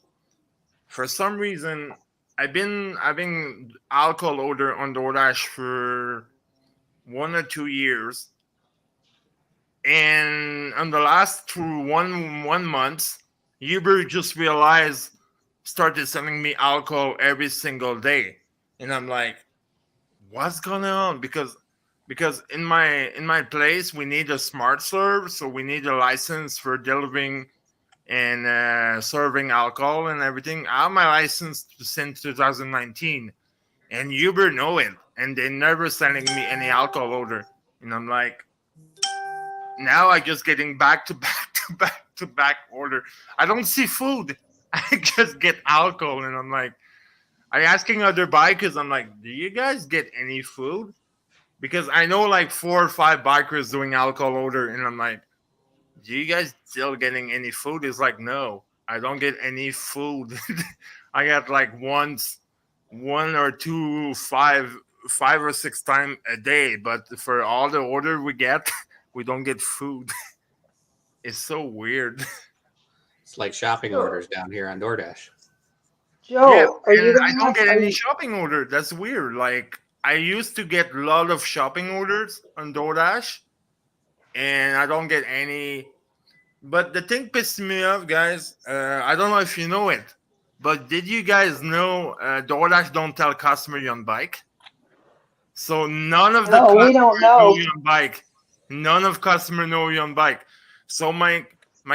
For some reason, I've been having alcohol order on DoorDash for 1 or 2 years, and on the last one month, Uber just started sending me alcohol every single day, and I'm like, what's going on? Because in my place we need a smart serve, so we need a license for delivering and serving alcohol and everything. I have my license since 2019, and Uber know it, and they never sending me any alcohol order. And I'm like, now I just getting back to back to back to back order. I don't see food. I just get alcohol, and I'm like, I asking other bikers. I'm like, do you guys get any food? Because I know like 4 or 5 bikers doing alcohol order, and I'm like, do you guys still getting any food? It's like, no, I don't get any food. I got like one or two, five or 6 times a day, but for all the order we get, we don't get food. It's so weird. It's like shopping orders down here on DoorDash. Joe, are you and gonna I don't have- get are any you- shopping order. That's weird. Like I used to get a lot of shopping orders on DoorDash, and I don't get any. But the thing pissed me off, guys. I don't know if you know it, but did you guys know DoorDash don't tell customer you're on bike? So none of the No, we don't customers know. you're on bike. None of customer know you're on bike. So my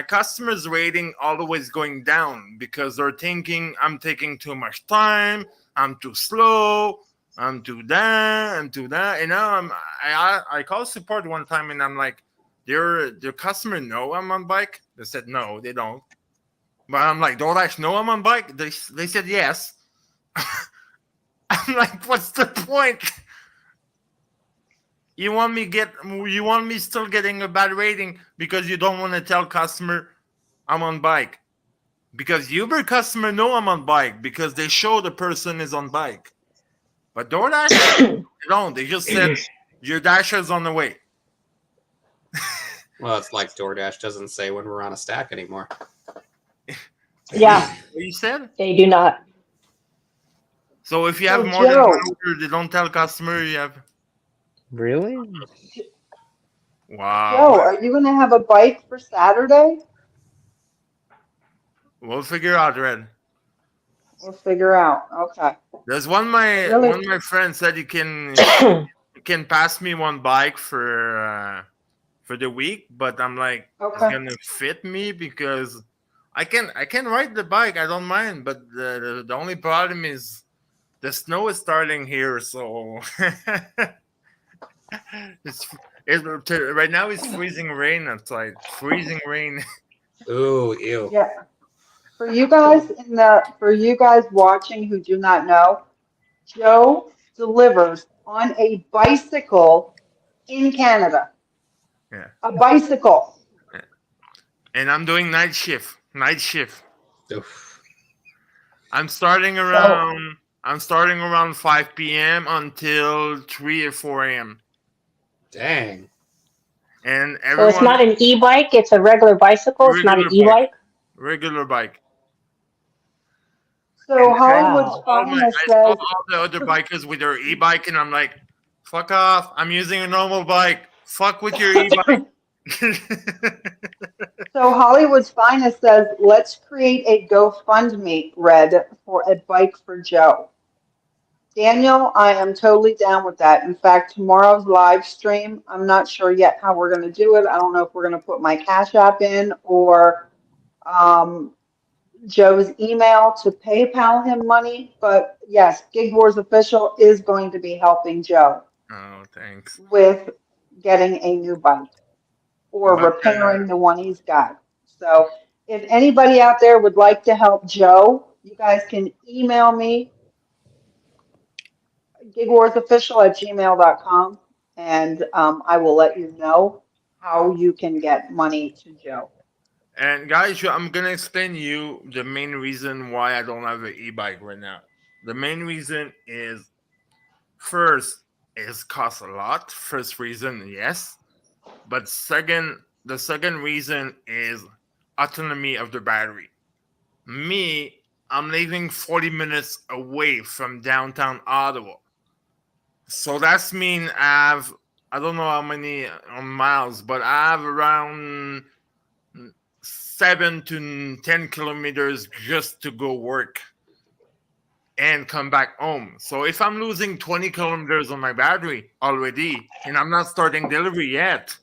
customers rating always going down because they're thinking I'm taking too much time, I'm too slow, I'm too that, I'm too that. And now I called support one time, and I'm like, their customer know I'm on bike? They said no, they don't. But I'm like, DoorDash know I'm on bike? They said yes. I'm like, what's the point? You want me still getting a bad rating because you don't want to tell customer I'm on bike? Because Uber customer know I'm on bike because they show the person is on bike. But DoorDash, they don't. They just said your dasher's on the way. Well, it's like DoorDash doesn't say when we're on a stack anymore. Yeah, What you said? they do not. So if you So, have more than Joe- one order, they don't tell customer you have. Really? Wow. Joe, are you gonna have a bike for Saturday? We'll figure out, Red. We'll figure out. Okay. There's one my friend said he can pass me one bike for the week, but I'm like, it's Okay. gonna fit me because I can ride the bike, I don't mind, but the only problem is the snow is starting here, so right now it's freezing rain outside. Freezing rain. Ooh, ew. Yeah. For you guys watching who do not know, Joe delivers on a bicycle in Canada. Yeah. A bicycle. And I'm doing night shift. Oof. I'm starting around 5 p.m. until 3 or 4 a.m. Dang. And So everyone it's not an e-bike, it's a regular bicycle, it's not an Regular bike. e-bike? regular bike. So And Hollywood's all my, finest I saw says, all the other bikers with their e-bike, and I'm like, fuck off! I'm using a normal bike. Fuck with your e-bike. so Hollywood's finest says, let's create a GoFundMe, Red, for a bike for Joe. Daniel, I am totally down with that. In fact, tomorrow's live stream, I'm not sure yet how we're going to do it. I don't know if we're going to put my Cash App in or Joe's email to PayPal him money. But yes, Gig Wars Official is going to be helping Joe Oh, thanks. with getting a new bike or But, repairing the one he's got. So if anybody out there would like to help Joe, you guys can email me gigwarsofficial@gmail.com, and I will let you know how you can get money to Joe. And guys, I'm gonna explain to you the main reason why I don't have an e-bike right now. The main reason is first, it costs a lot. First reason, yes. But the second reason is autonomy of the battery. Me, I'm living 40 minutes away from downtown Ottawa. So that's mean I don't know how many miles, but I have around 7 to 10 kilometers just to go work and come back home. So if I'm losing 20 kilometers on my battery already and I'm not starting delivery yet,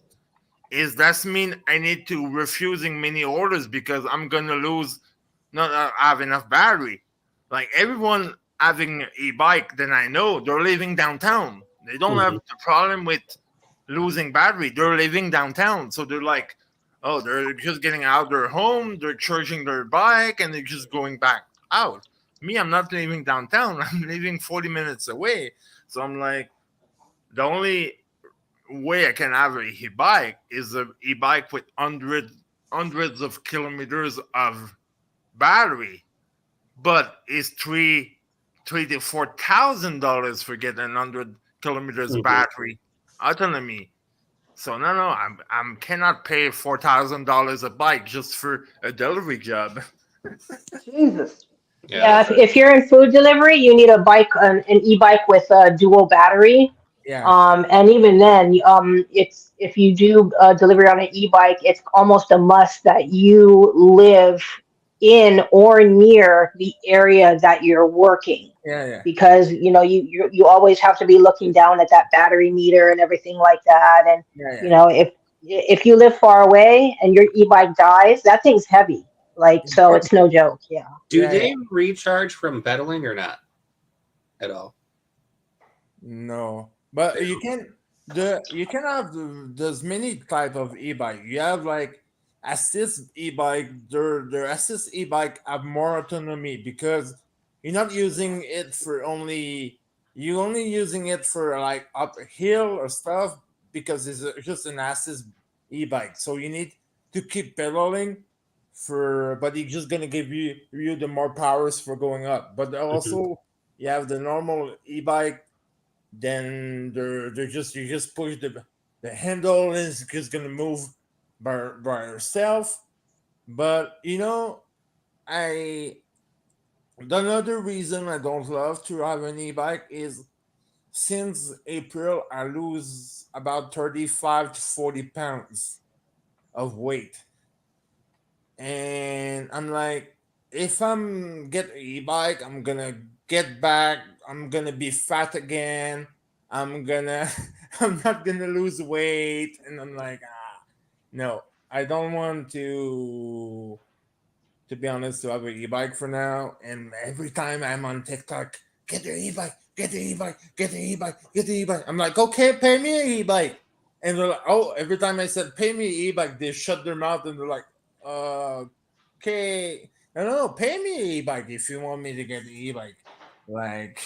is that mean I need to refusing many orders because I'm gonna lose not have enough battery. Like everyone having e-bike, then I know they're living downtown. They don't have the problem with losing battery. They're living downtown, so they're like, oh, they're just getting out of their home, they're charging their bike, and they're just going back out. Me, I'm not living downtown. I'm living 40 minutes away. So I'm like, the only way I can have a e-bike is a e-bike with hundreds of kilometers of battery, but it's $3,000 to $4,000 for getting 100 kilometers battery autonomy. So no, I'm cannot pay $4,000 a bike just for a delivery job. Jesus. Yeah, that's if you're in food delivery, you need a bike, an e-bike with a dual battery. Yeah. And even then, it's if you do delivery on an e-bike, it's almost a must that you live in or near the area that you're working, Yeah. because you always have to be looking down at that battery meter and everything like that. And Yeah. if you live far away and your e-bike dies, that thing's heavy. Like, so it's no joke. Yeah. Do Yeah, they recharge from pedaling or not at all? No, but you can have there's many type of e-bike. You have like assist e-bike. Their assist e-bike have more autonomy because you're not using it for you're only using it for like uphill or stuff because it's just an assist e-bike. So you need to keep pedaling but it's just gonna give you the more powers for going up. But also you have the normal e-bike, then you just push the handle and it's just gonna move by herself. But another reason I don't love to have an e-bike is since April I lose about 35 to 40 pounds of weight, and I'm like, if I'm get an e-bike, I'm gonna get back. I'm gonna be fat again. I'm not gonna lose weight, and I'm like, no, I don't want to be honest, to have an e-bike for now. And every time I'm on TikTok, get the e-bike, get the e-bike, get the e-bike, get the e-bike. I'm like, okay, pay me an e-bike. And they're like, oh, every time I said pay me an e-bike, they shut their mouth and they're like, okay, no, pay me an e-bike if you want me to get the e-bike. Like,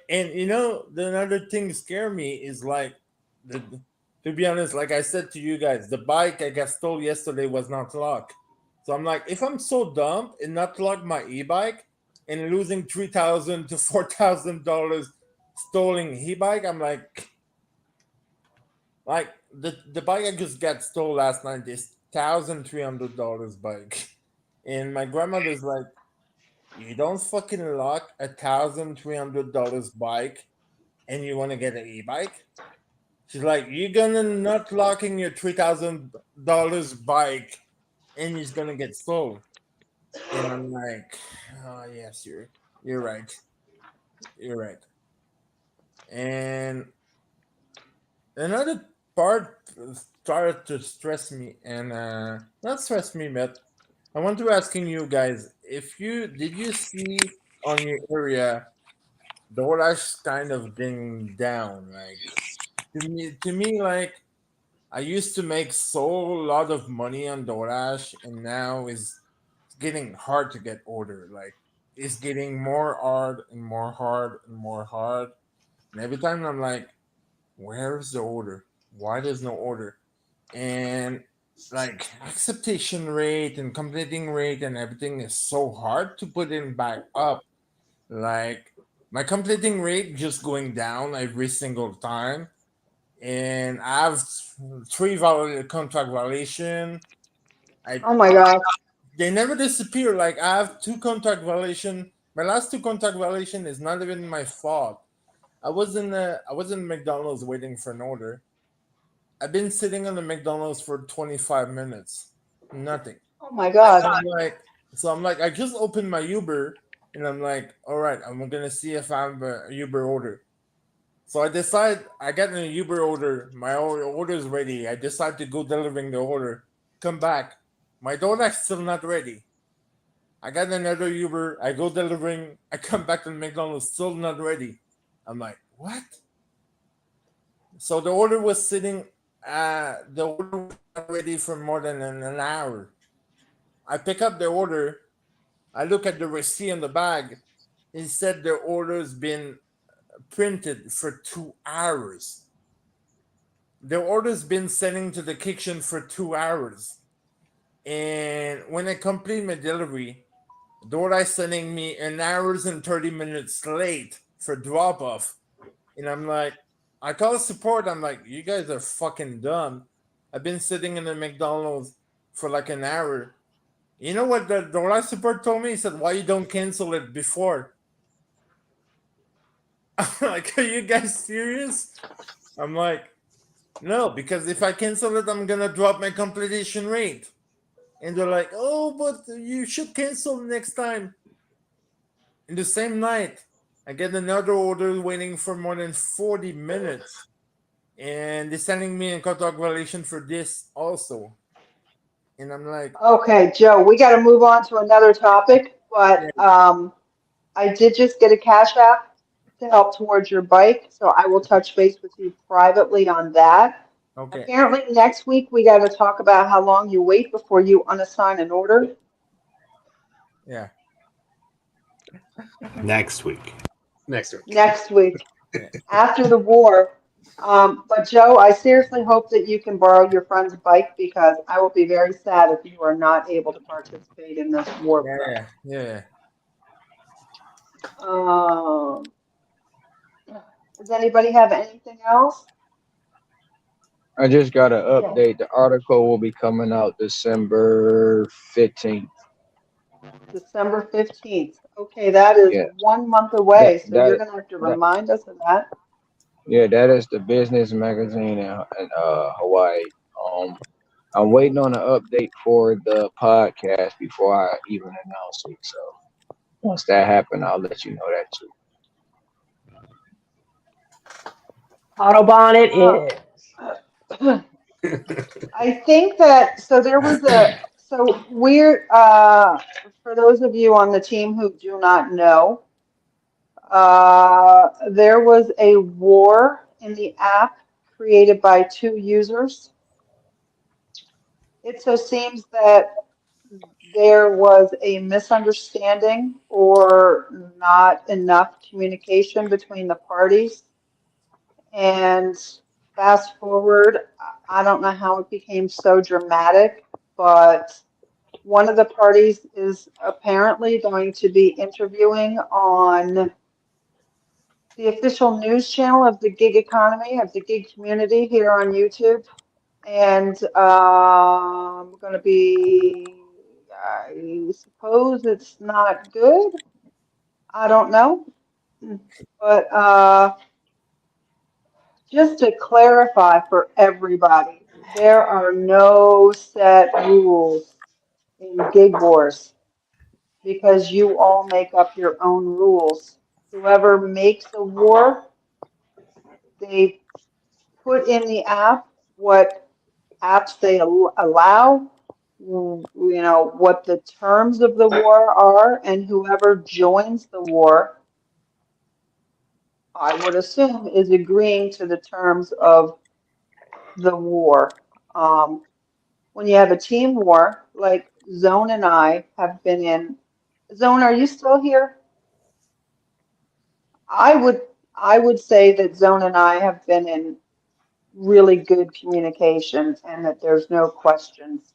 and the another thing scare me is like, to be honest, like I said to you guys, the bike I got stole yesterday was not locked. So I'm like, if I'm so dumb and not lock my e-bike and losing $3,000 to $4,000 stolen e-bike, I'm like the bike I just got stole last night is $1,300 bike, and my grandmother's like, you don't fucking lock $1,300 bike, and you want to get an e-bike? She's like, you're gonna not locking your $3,000 bike, and it's gonna get stolen. And I'm like, oh yes, you're right, you're right. And another part started to stress me, and not stress me, but I want to asking you guys, did you see on your area DoorDash kind of getting down? Like, to me, like, I used to make so lot of money on DoorDash, and now it's getting hard to get order. Like, is getting more hard and more hard and more hard. And every time I'm like, where's the order? Why there's no order? And like acceptation rate and completing rate and everything is so hard to put it back up. Like my completing rate just going down every single time. And I have contract violation. Oh my God. They never disappear. Like I have 2 contract violation. My last 2 contract violation is not even my fault. I was in McDonald's waiting for an order. I've been sitting on the McDonald's for 25 minutes. Nothing. Oh my God. I'm like, I just opened my Uber and I'm like, all right, I'm gonna see if I have a Uber order. So I get an Uber order. My order is ready. I decide to go delivering the order. Come back. My DoorDash still not ready. I got another Uber. I go delivering. I come back to the McDonald's, still not ready. I'm like, what? So the order was sitting. The order was not ready for more than an hour. I pick up the order. I look at the receipt in the bag. It said the order's been printed for 2 hours. The order's been sending to the kitchen for 2 hours. And when I complete my delivery, DoorDash sending me an hours and 30 minutes late for drop off. And I'm like, I call support. I'm like, you guys are fucking dumb. I've been sitting in the McDonald's for like an hour. You know what the DoorDash support told me? He said, why you don't cancel it before? I'm like, are you guys serious? I'm like, no, because if I cancel it, I'm gonna drop my completion rate. And they're like, oh, but you should cancel next time. In the same night, I get another order waiting for more than 40 minutes. And they're sending me a contract violation for this also. And I'm like, Okay, Joe, we got to move on to another topic, but I did just get a Cash App to help towards your bike, so I will touch base with you privately on that. okay. Apparently, next week we got to talk about how long you wait before you unassign an order. Yeah. Next week. Next week. Next week, after the war. But Joe, I seriously hope that you can borrow your friend's bike because I will be very sad if you are not able to participate in this war. Yeah. Does anybody have anything else? I just got an update. The article will be coming out December 15th. December 15th. Okay, that is Yeah. 1 month away, so That- you're going to have to remind us of that. Yeah, that is the business magazine in Hawaii. I'm waiting on an update for the podcast before I even announce it. So once that happens, I'll let you know that too. Autobahn it is. I think that, so there was so we're, for those of you on the team who do not know, there was a war in the app created by 2 users. It so seems that there was a misunderstanding or not enough communication between the parties. And fast forward, I don't know how it became so dramatic, but one of the parties is apparently going to be interviewing on the official news channel of the gig economy, of the gig community here on YouTube. And I'm going to be, I suppose it's not good. I don't know. But just to clarify for everybody, there are no set rules in Gig Wars because you all make up your own rules. Whoever makes a war, they put in the app what apps they allow, what the terms of the war are, and whoever joins the war, I would assume, is agreeing to the terms of the war. When you have a team war, like Zone and I have been in Zone, are you still here? I would say that Zone and I have been in really good communication and that there's no questions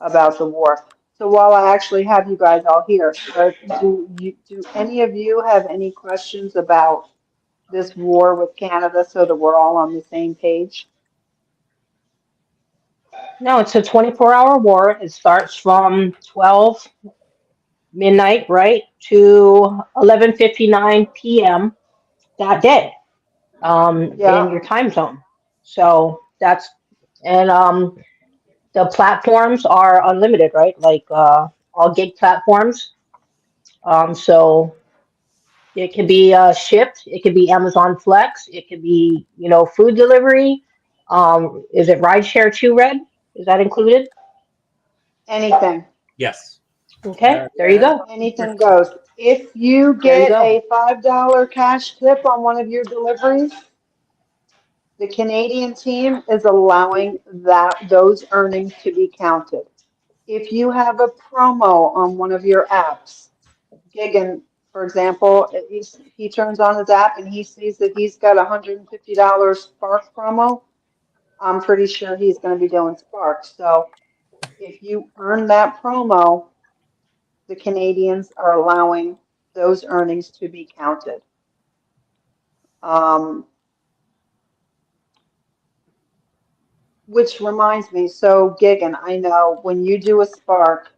about the war. So while I actually have you guys all here, do any of you have any questions about this war with Canada so that we're all on the same page? No, it's a 24-hour war. It starts from 12 midnight, right, to 11:59 p.m. that day, in Yeah, your time zone. So that's and the platforms are unlimited, right? Like all gig platforms. So it can be shipped. It could be Amazon Flex. It could be, food delivery. Is it rideshare too, Red? Is that included? anything. Yes. Okay, there you go. Anything goes. If you There you get go. a $5 cash tip on one of your deliveries, the Canadian team is allowing those earnings to be counted. If you have a promo on one of your apps, Gigan, for example, he turns on his app and he sees that he's got $150 Spark promo, I'm pretty sure he's going to be doing Spark. So if you earn that promo, the Canadians are allowing those earnings to be counted. Which reminds me, so Gigan, I know when you do a Spark,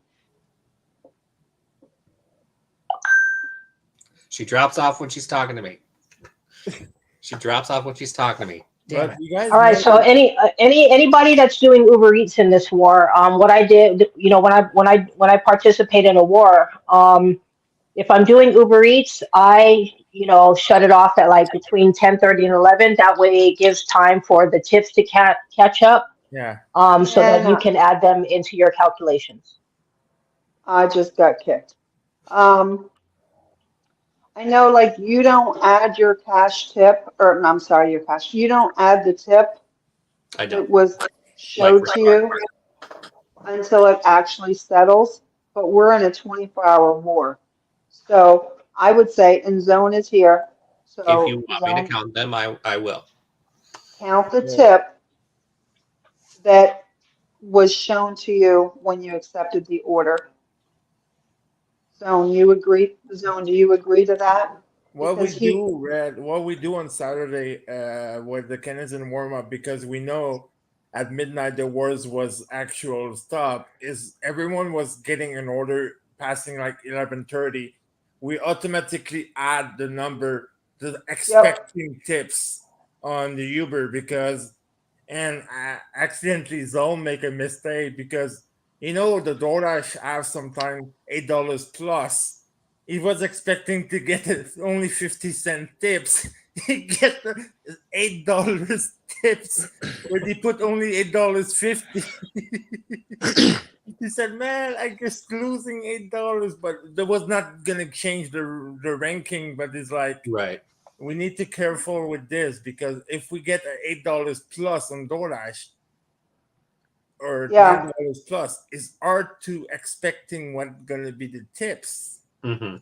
She drops off when she's talking to me. She drops off when she's talking to me. Damn But it. you guys All right. know So anybody that's doing Uber Eats in this war, what I did, when I participate in a war, if I'm doing Uber Eats, I shut it off at like between 10:30 and 11. That way, it gives time for the tips to catch up. yeah. So that you and can add them into your calculations. I just got kicked. I know, like, you don't add your cash tip, or no, I'm sorry, your cash. You don't add the tip I that don't. was showed to you until it actually settles. But we're in a 24-hour war. So I would say, and Zone is here. If So you want me to Zone, count them, I will. count the Yeah. tip that was shown to you when you accepted the order. Zone, you agree? Zone, do you agree to that? What we Because he, do, Red, what we do on Saturday with the Canadian warm up, because we know at midnight the wars was actual stop, is everyone was getting an order passing like 11:30. We automatically add the number to the expecting tips on the Uber and I accidentally Zone make a mistake because the DoorDash have sometimes $8 plus. He was expecting to get only 50-cent tips. He get the $8 tips, where he put only $8.50. He said, "Man, I just losing $8, but that was not gonna change the ranking." But it's like, Right. we need to be careful with this because if we get $8 plus on DoorDash or yeah, $9 plus, it's hard to expecting what gonna be the tips. Mm-hmm.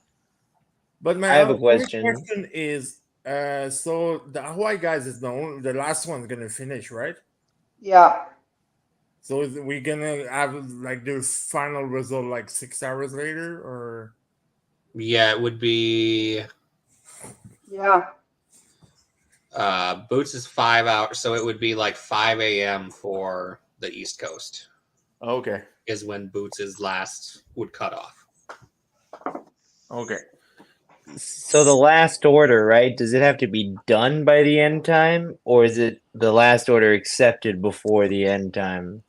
But my I have a only question. question is, so the Hawaii guys is the last one's gonna finish, right? yeah. So is we gonna have like the final result like 6 hours later, or Yeah, it would be Yeah, Boots is 5 hours, so it would be like 5 a.m. for the East Coast okay, is when Boots' last would cut off. okay. So the last order, right? Does it have to be done by the end time, or is it the last order accepted before the end time?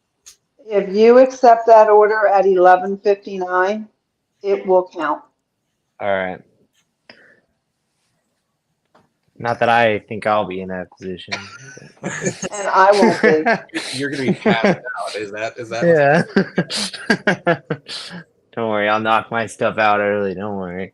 if you accept that order at 11:59, it will count. All right. Not that I think I'll be in that position. And I won't be. You're gonna be passed out. Is that? Yeah. Don't worry, I'll knock my stuff out early. Don't worry.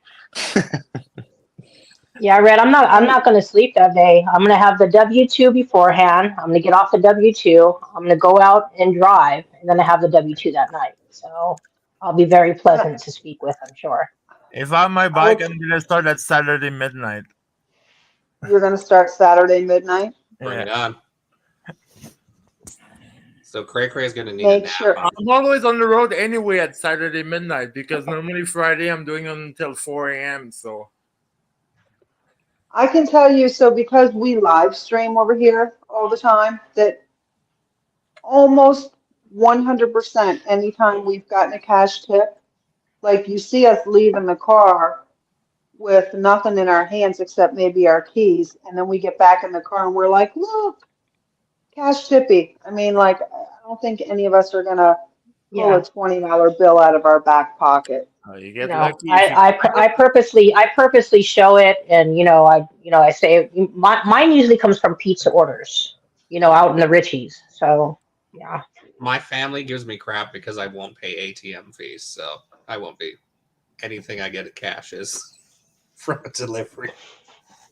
Yeah, Red. I'm not going to sleep that day. I'm going to have the W-2 beforehand. I'm going to get off the W-2. I'm going to go out and drive, and then I have the W-2 that night. So I'll be very pleasant to speak with, I'm sure. If I have my bike, I'm gonna start at Saturday midnight. You're going to start Saturday midnight. Bring it Yeah. on. So Cray Cray is going to need Make a nap. sure- I'm always on the road anyway at Saturday midnight because normally Friday I'm doing until 4 a.m. So I can tell you, so because we live stream over here all the time, that almost 100% anytime we've gotten a cash tip, like you see us leaving the car with nothing in our hands except maybe our keys, and then we get back in the car and we're like, look, cash tippy. I mean, like, I don't think any of us are gonna pull Yeah. a $20 bill out of our back pocket. you get No, lucky. if you- I purposely show it, and I say mine usually comes from pizza orders, out in the Richies. So yeah, My family gives me crap because I won't pay ATM fees, so I won't be. Anything I get at cash is from a delivery.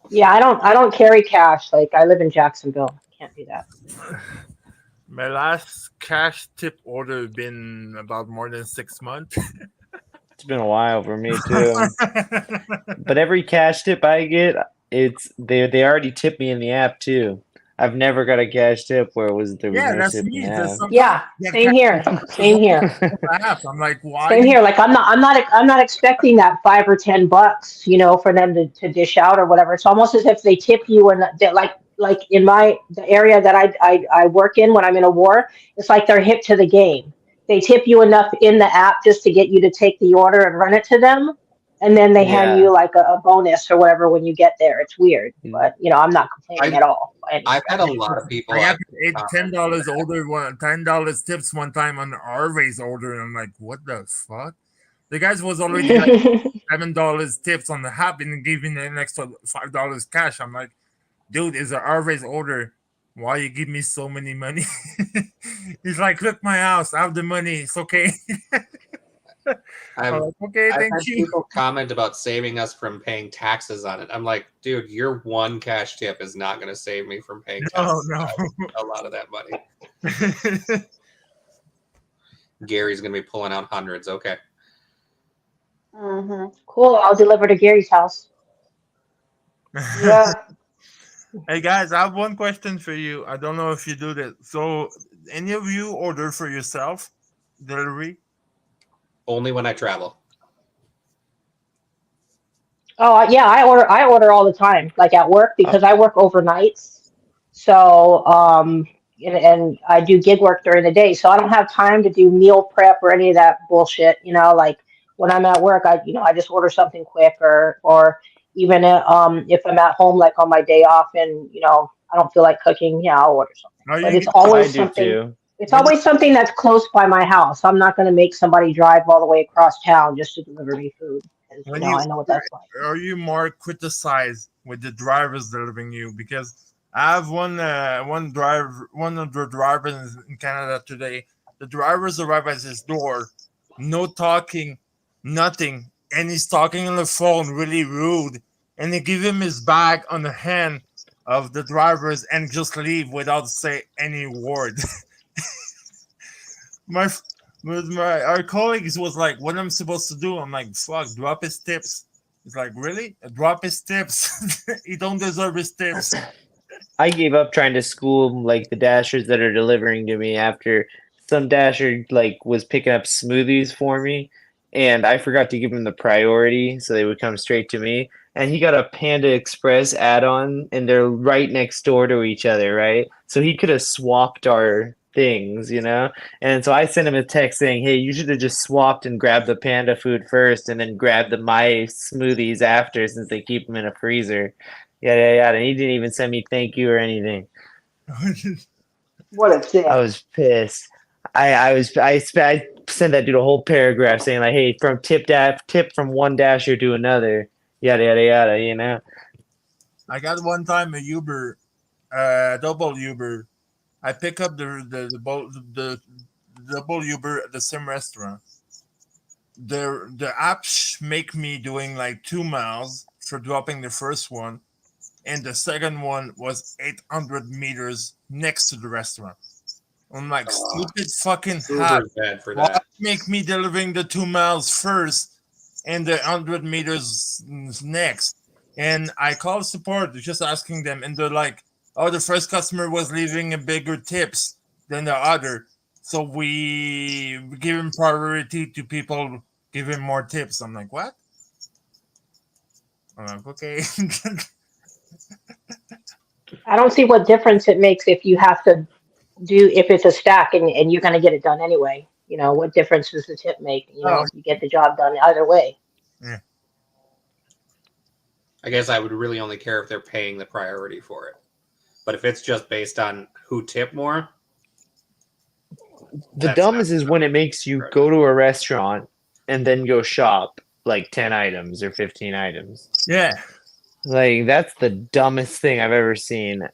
yeah, I don't carry cash. Like I live in Jacksonville, can't do that. My last cash tip order been about more than 6 months. It's been a while for me too. But every cash tip I get, they already tip me in the app too. I've never got a cash tip where there was Yeah, no that's tip in me. the There's app. sometimes Yeah, you get same here, same here. app. I'm like, why? Same here. Like I'm not expecting that $5 or $10, for them to dish out or whatever. It's almost as if they tip you, and like in the area that I work in when I'm in a war, it's like they're hip to the game. They tip you enough in the app just to get you to take the order and run it to them, and then they hand Yeah. you like a bonus or whatever when you get there. It's weird, but I'm not complaining at all. I've had a lot of people. I got like, $10 order $10 tips one time on the Arways order, and I'm like, what the fuck? The guys was already like $7 tips on the app and gave me an extra $5 cash. I'm like, dude, it's an Arways order. Why you give me so many money? He's like, look, my house, I have the money. It's okay. I've, I'm like, okay, I've thank had you. people comment about saving us from paying taxes on it. I'm like, dude, your one cash tip is not going to save me from paying taxes No. on a lot of that money. Gary's going to be pulling out hundreds. Okay. Mm-hmm. Cool. I'll deliver to Gary's house. Yeah. Hey guys, I have one question for you. I don't know if you do this. So, any of you order for yourself delivery? Only when I travel. Oh yeah, I order all the time, like at work because I work overnights. So and I do gig work during the day, so I don't have time to do meal prep or any of that bullshit. Like when I'm at work, I just order something quick, or even if I'm at home, like on my day off, and I don't feel like cooking, yeah, I'll order something. Are But you it's always I do something. too. It's always something that's close by my house. I'm not going to make somebody drive all the way across town just to deliver me food. 'Cause, When I know what that's like. are you more criticized with the drivers delivering you? Because I have one of the drivers in Canada today. The drivers arrive at his door, no talking, nothing, and he's talking on the phone, really rude. And they give him his bag on the hand of the drivers and just leave without say any word. Our colleagues was like, what I'm supposed to do? I'm like, fuck, drop his tips. He's like, really? Drop his tips. He don't deserve his tips. I gave up trying to school like the dashers that are delivering to me after some dasher was picking up smoothies for me, and I forgot to give him the priority so they would come straight to me. And he got a Panda Express add-on, and they're right next door to each other, right? So he could have swapped our things, And so I sent him a text saying, "Hey, you should have just swapped and grabbed the Panda food first, and then grabbed my smoothies after, since they keep them in a freezer." Yada yada. And he didn't even send me thank you or anything. What a dick. I was pissed. I sent that dude a whole paragraph saying like, "Hey, from tip from one dasher to another, yada yada yada." I got one time a Uber, double Uber. I pick up the double Uber at the same restaurant. The app make me doing like 2 miles for dropping the first one, and the second one was 800 meters next to the restaurant. I'm like, stupid fucking app. Uber's bad for Why that. make me delivering the 2 miles first and the 100 meters next. And I called support, just asking them, and they're like, "Oh, the first customer was leaving a bigger tips than the other, so we give him priority to people giving more tips." I'm like, "What?" I'm like, "Okay." I don't see what difference it makes if you have to do if it's a stack and you're going to get it done anyway. You know, what difference does the tip make? You know, Oh. you get the job done either way. I guess I would really only care if they're paying the priority for it. But if it's just based on who tip more, The That's dumbest not- is when it makes you go to a restaurant and then go shop like 10 items or 15 items. Yeah. Like, that's the dumbest thing I've ever seen.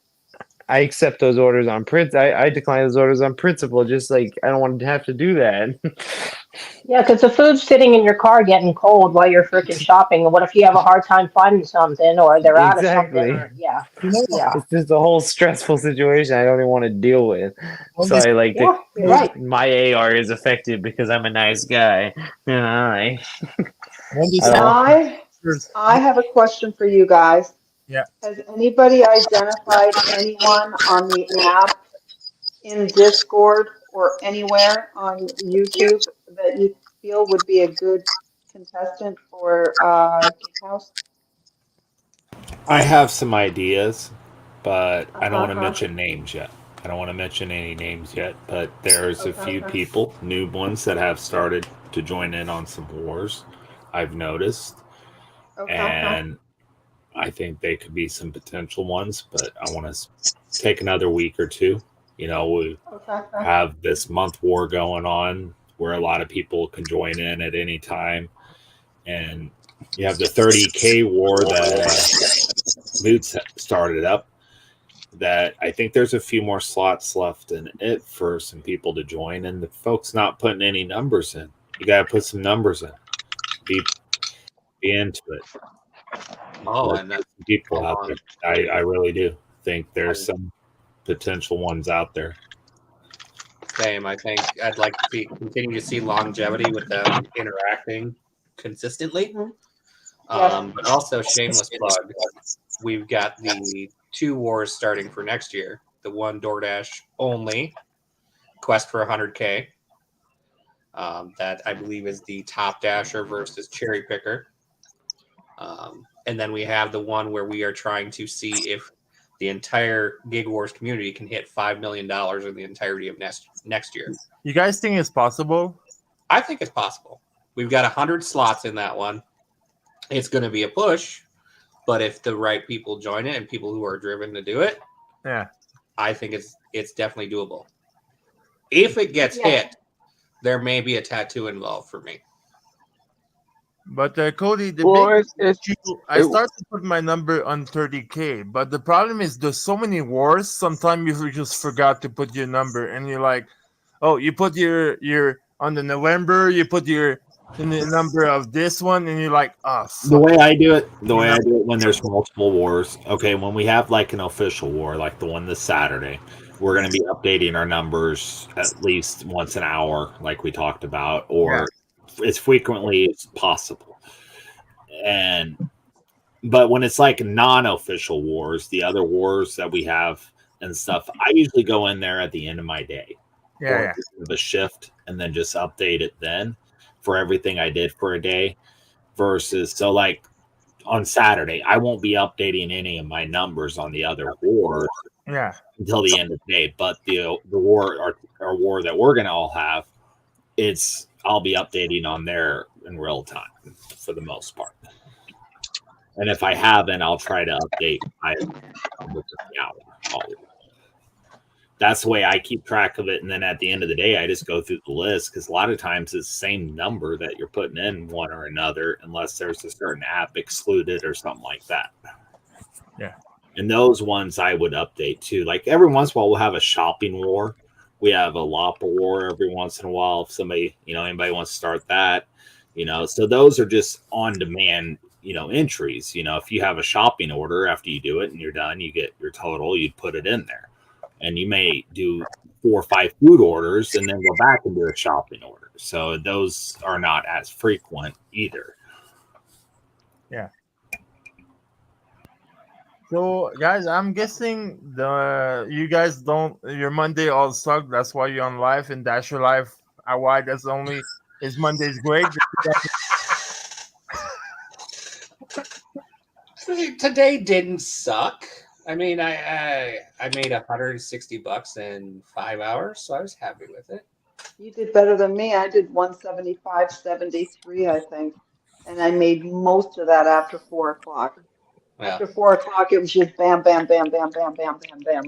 I accept those orders on principle. I decline those orders on principle. Just like, I don't want to have to do that. Yeah, because the food's sitting in your car getting cold while you're freaking shopping. And what if you have a hard time finding something or they're out of something? Exactly. Or, yeah. You know, Yeah. It's just a whole stressful situation I don't even want to deal with. So I like Yeah, you're right. my AR is affected because I'm a nice guy. I I have a question for you guys. Yeah. Has anybody identified anyone on the app, in Discord, or anywhere on YouTube that you feel would be a good contestant for Geek House? I have some ideas, but I don't want to Uh-huh. mention names yet. I don't want to mention any names yet, but there's a few Okay. people, new ones, that have started to join in on some wars. I've noticed, Okay. and I think they could be some potential ones, but I want to take another week or two. You know, we Okay. have this month war going on where a lot of people can join in at any time, and you have the 30K war that Moods started up. That I think there's a few more slots left in it for some people to join, and the folks not putting any numbers in. You got to put some numbers in. Be into it. oh, There's and that's some people out there. I really do think there's some potential ones out there. same. I think I'd like to continue to see longevity with them interacting consistently. Mhm. Yes. But also, shameless plug, we've got the 2 wars starting for next year. The one DoorDash only, Quest for 100K. That I believe is the Top Dasher versus Cherry Picker. And then we have the one where we are trying to see if the entire Gig Wars community can hit $5 million in the entirety of next year. You guys think it's possible? I think it's possible. We've got 100 slots in that one. It's going to be a push, but if the right people join it and people who are driven to do it, Yeah. I think it's definitely doable. If it gets Yeah. hit, there may be a tattoo involved for me. But Cody, the Well, big it's issue, I started to put my number on 30K, but the problem is there's so many wars. Sometimes you just forgot to put your number, and you're like, oh, you put your on the November, you put your in the number of this one, and you're like, oh, The fuck. way I do it when there's multiple wars, okay, when we have like an official war, like the one this Saturday, we're going to be updating our numbers at least once an hour, like we talked about, or as frequently as possible. But when it's like non-official wars, the other wars that we have and stuff, I usually go in there at the end of my day, Yeah. the shift, and then just update it then for everything I did for a day. Versus, so like on Saturday, I won't be updating any of my numbers on the other wars Yeah. until the end of the day. But the war, our war that we're gonna all have, I'll be updating on there in real time for the most part. And if I haven't, I'll try to update my numbers in the hour. That's the way I keep track of it. And then at the end of the day, I just go through the list, because a lot of times it's the same number that you're putting in one or another, unless there's a certain app excluded or something like that. Yeah. And those ones I would update too. Like every once in a while, we'll have a shopping war. We have a Lapa war every once in a while. If somebody, anybody wants to start that, so those are just on demand, entries. If you have a shopping order, after you do it and you're done, you get your total, you'd put it in there. And you may do 4 or 5 food orders and then go back and do a shopping order. So those are not as frequent either. So, guys, I'm guessing you guys don't your Monday all suck. That's why you're on live and Dash Your Life. Why that's only is Monday's great. Today didn't suck. I mean, I made $160 in 5 hours, so I was happy with it. You did better than me. I did 175.73, I think. And I made most of that after 4 o'clock. Well, After 4 o'clock, it was just bam, bam, bam, bam, bam, bam, bam, bam.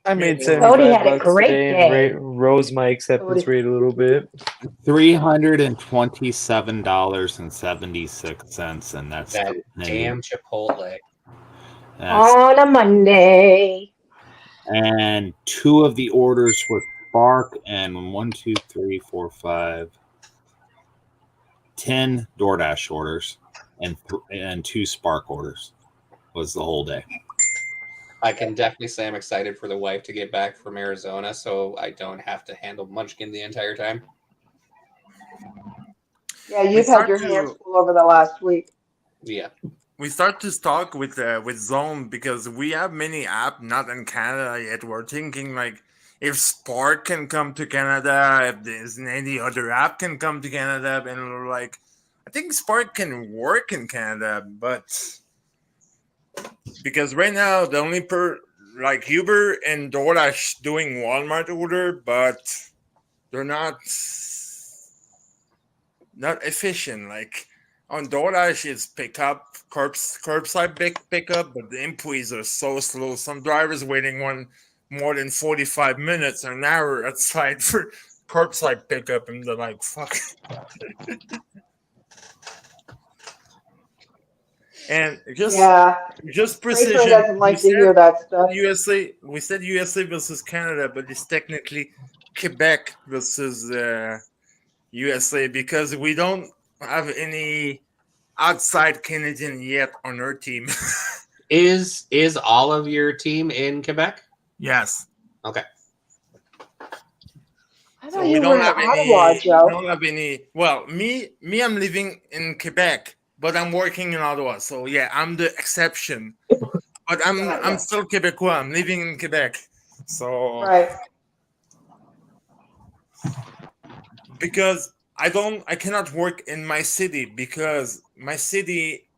I made Cody 75 had a bucks great today day. and rose my acceptance Cody. rate a little bit. $327.76, and that's that the pay. damn Chipotle. That's- On a Monday. and 2 of the orders were Spark, and 1, 2, 3, 4, 5, 10 DoorDash orders, and 2 Spark orders was the whole day. I can definitely say I'm excited for the wife to get back from Arizona, so I don't have to handle Munchkin the entire time. Yeah, you've had your hands full over the last week. Yeah. We start to talk with Zone because we have many apps not in Canada yet. We're thinking like if Spark can come to Canada, if there's any other app can come to Canada, and we're like, I think Spark can work in Canada, but because right now the only like Uber and DoorDash doing Walmart order, but they're not efficient. Like on DoorDash, it's curbside pickup, but the employees are so slow. Some drivers waiting more than 45 minutes or an hour outside for curbside pickup, and they're like, "Fuck." And just Cray precision. doesn't like to hear that stuff. USA, we said USA versus Canada, but it's technically Quebec versus USA because we don't have any outside Canadian yet on our team. Is all of your team in Quebec? Yes. Okay. I thought you were in Ottawa, We Joe. don't have any. Well, me, I'm living in Quebec, but I'm working in Ottawa. So yeah, I'm the exception. But I'm still Quebecois. I'm living in Quebec. So Right. because I cannot work in my city because my city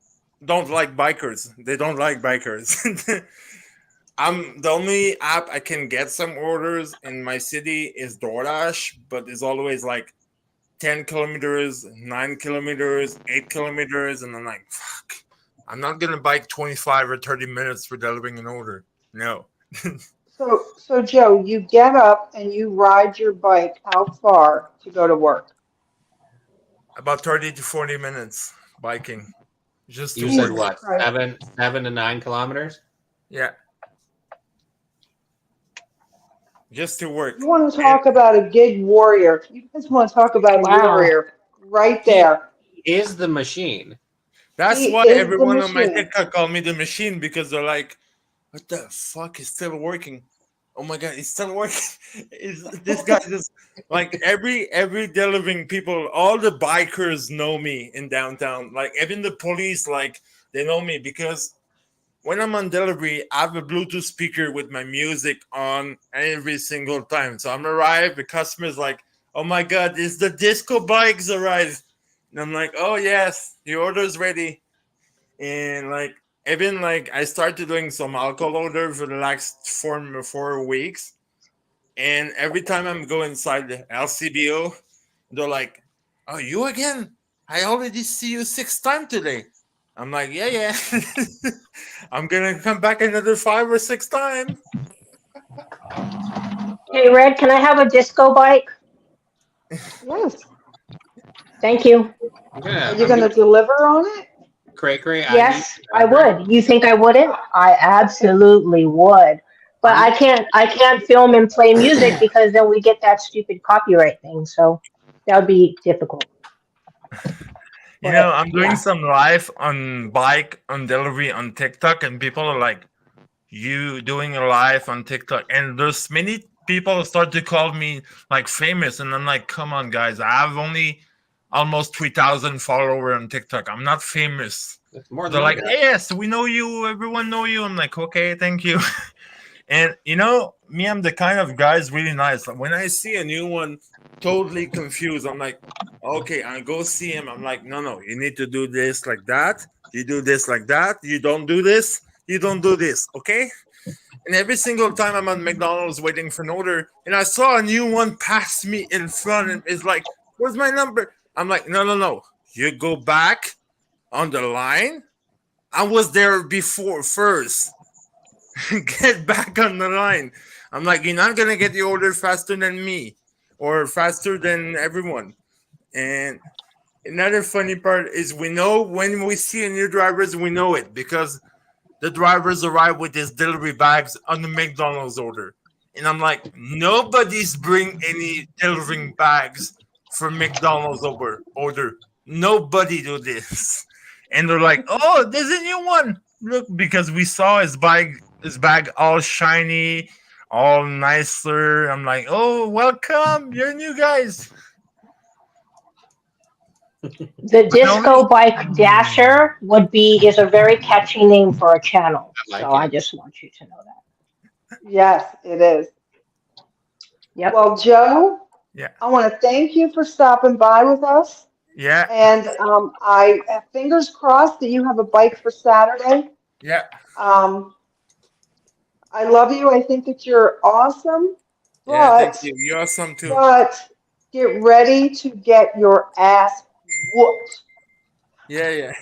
don't like bikers. They don't like bikers. I'm the only app I can get some orders in my city is DoorDash, but it's always like 10 kilometers, 9 kilometers, 8 kilometers, and I'm like, fuck, I'm not gonna bike 25 or 30 minutes for delivering an order. No. So Joe, you get up and you ride your bike how far to go to work? About 30 to 40 minutes biking. Just to You said work. what? Right. 7 to 9 kilometers? Yeah. Just to work. You want to talk about a gig warrior? You guys want to talk about a warrior right there? Is the machine. That's He why is the everyone on my machine. TikTok call me the machine because they're like, what the fuck is still working? Oh my god, it's still working. This guy just like every delivering people, all the bikers know me in downtown. Like even the police, like they know me because when I'm on delivery, I have a Bluetooth speaker with my music on every single time. So I'm arrived, the customer's like, oh my god, is the disco bikes arrived? And I'm like, oh yes, the order's ready. And like even like I started doing some alcohol order for the last 4 weeks. And every time I'm going inside the LCBO, they're like, oh, you again? I already see you 6 times today. I'm like, yeah. I'm gonna come back another 5 or 6 times. Hey, Red, can I have a disco bike? Yes. Thank you. Are you going to deliver on it? Cray. Yes, I would. You think I wouldn't? I absolutely would. But I can't film and play music because then we get that stupid copyright thing. So that would be difficult. You know, I'm doing some live on bike on delivery on TikTok, and people are like, "You doing a live on TikTok?" And there's many people start to call me like famous, and I'm like, "Come on, guys! I have only almost 3,000 followers on TikTok. I'm not famous. It's more than They're like, that. yes, we know you. Everyone know you. I'm like, okay, thank you. And you know, me, I'm the kind of guy is really nice. Like, when I see a new one, totally confused, I'm like, okay, I go see him. I'm like, no, you need to do this like that. You do this like that. You don't do this. You don't do this. Okay. And every single time I'm at McDonald's waiting for an order, and I saw a new one pass me in front, and it's like, where's my number? I'm like, no. You go back on the line. I was there before first. Get back on the line. I'm like, you're not gonna get the order faster than me or faster than everyone. And another funny part is we know when we see a new drivers, we know it because the drivers arrive with his delivery bags on the McDonald's order. And I'm like, nobody's bring any delivering bags for McDonald's order. Nobody do this. And they're like, oh, there's a new one. Look, because we saw his bag all shiny, all nicer. I'm like, oh, welcome. You're new guys. The Disco Bike Dasher is a very catchy name for a channel. I like So I it. just want you to know that. Yes, it is. Yep. Well, Joe, Yeah. I want to thank you for stopping by with us. Yeah. And I fingers crossed that you have a bike for Saturday. Yeah. I love you. I think that you're awesome. Yeah. But, Thank you. You're awesome too. but get ready to get your ass whooped. Yeah.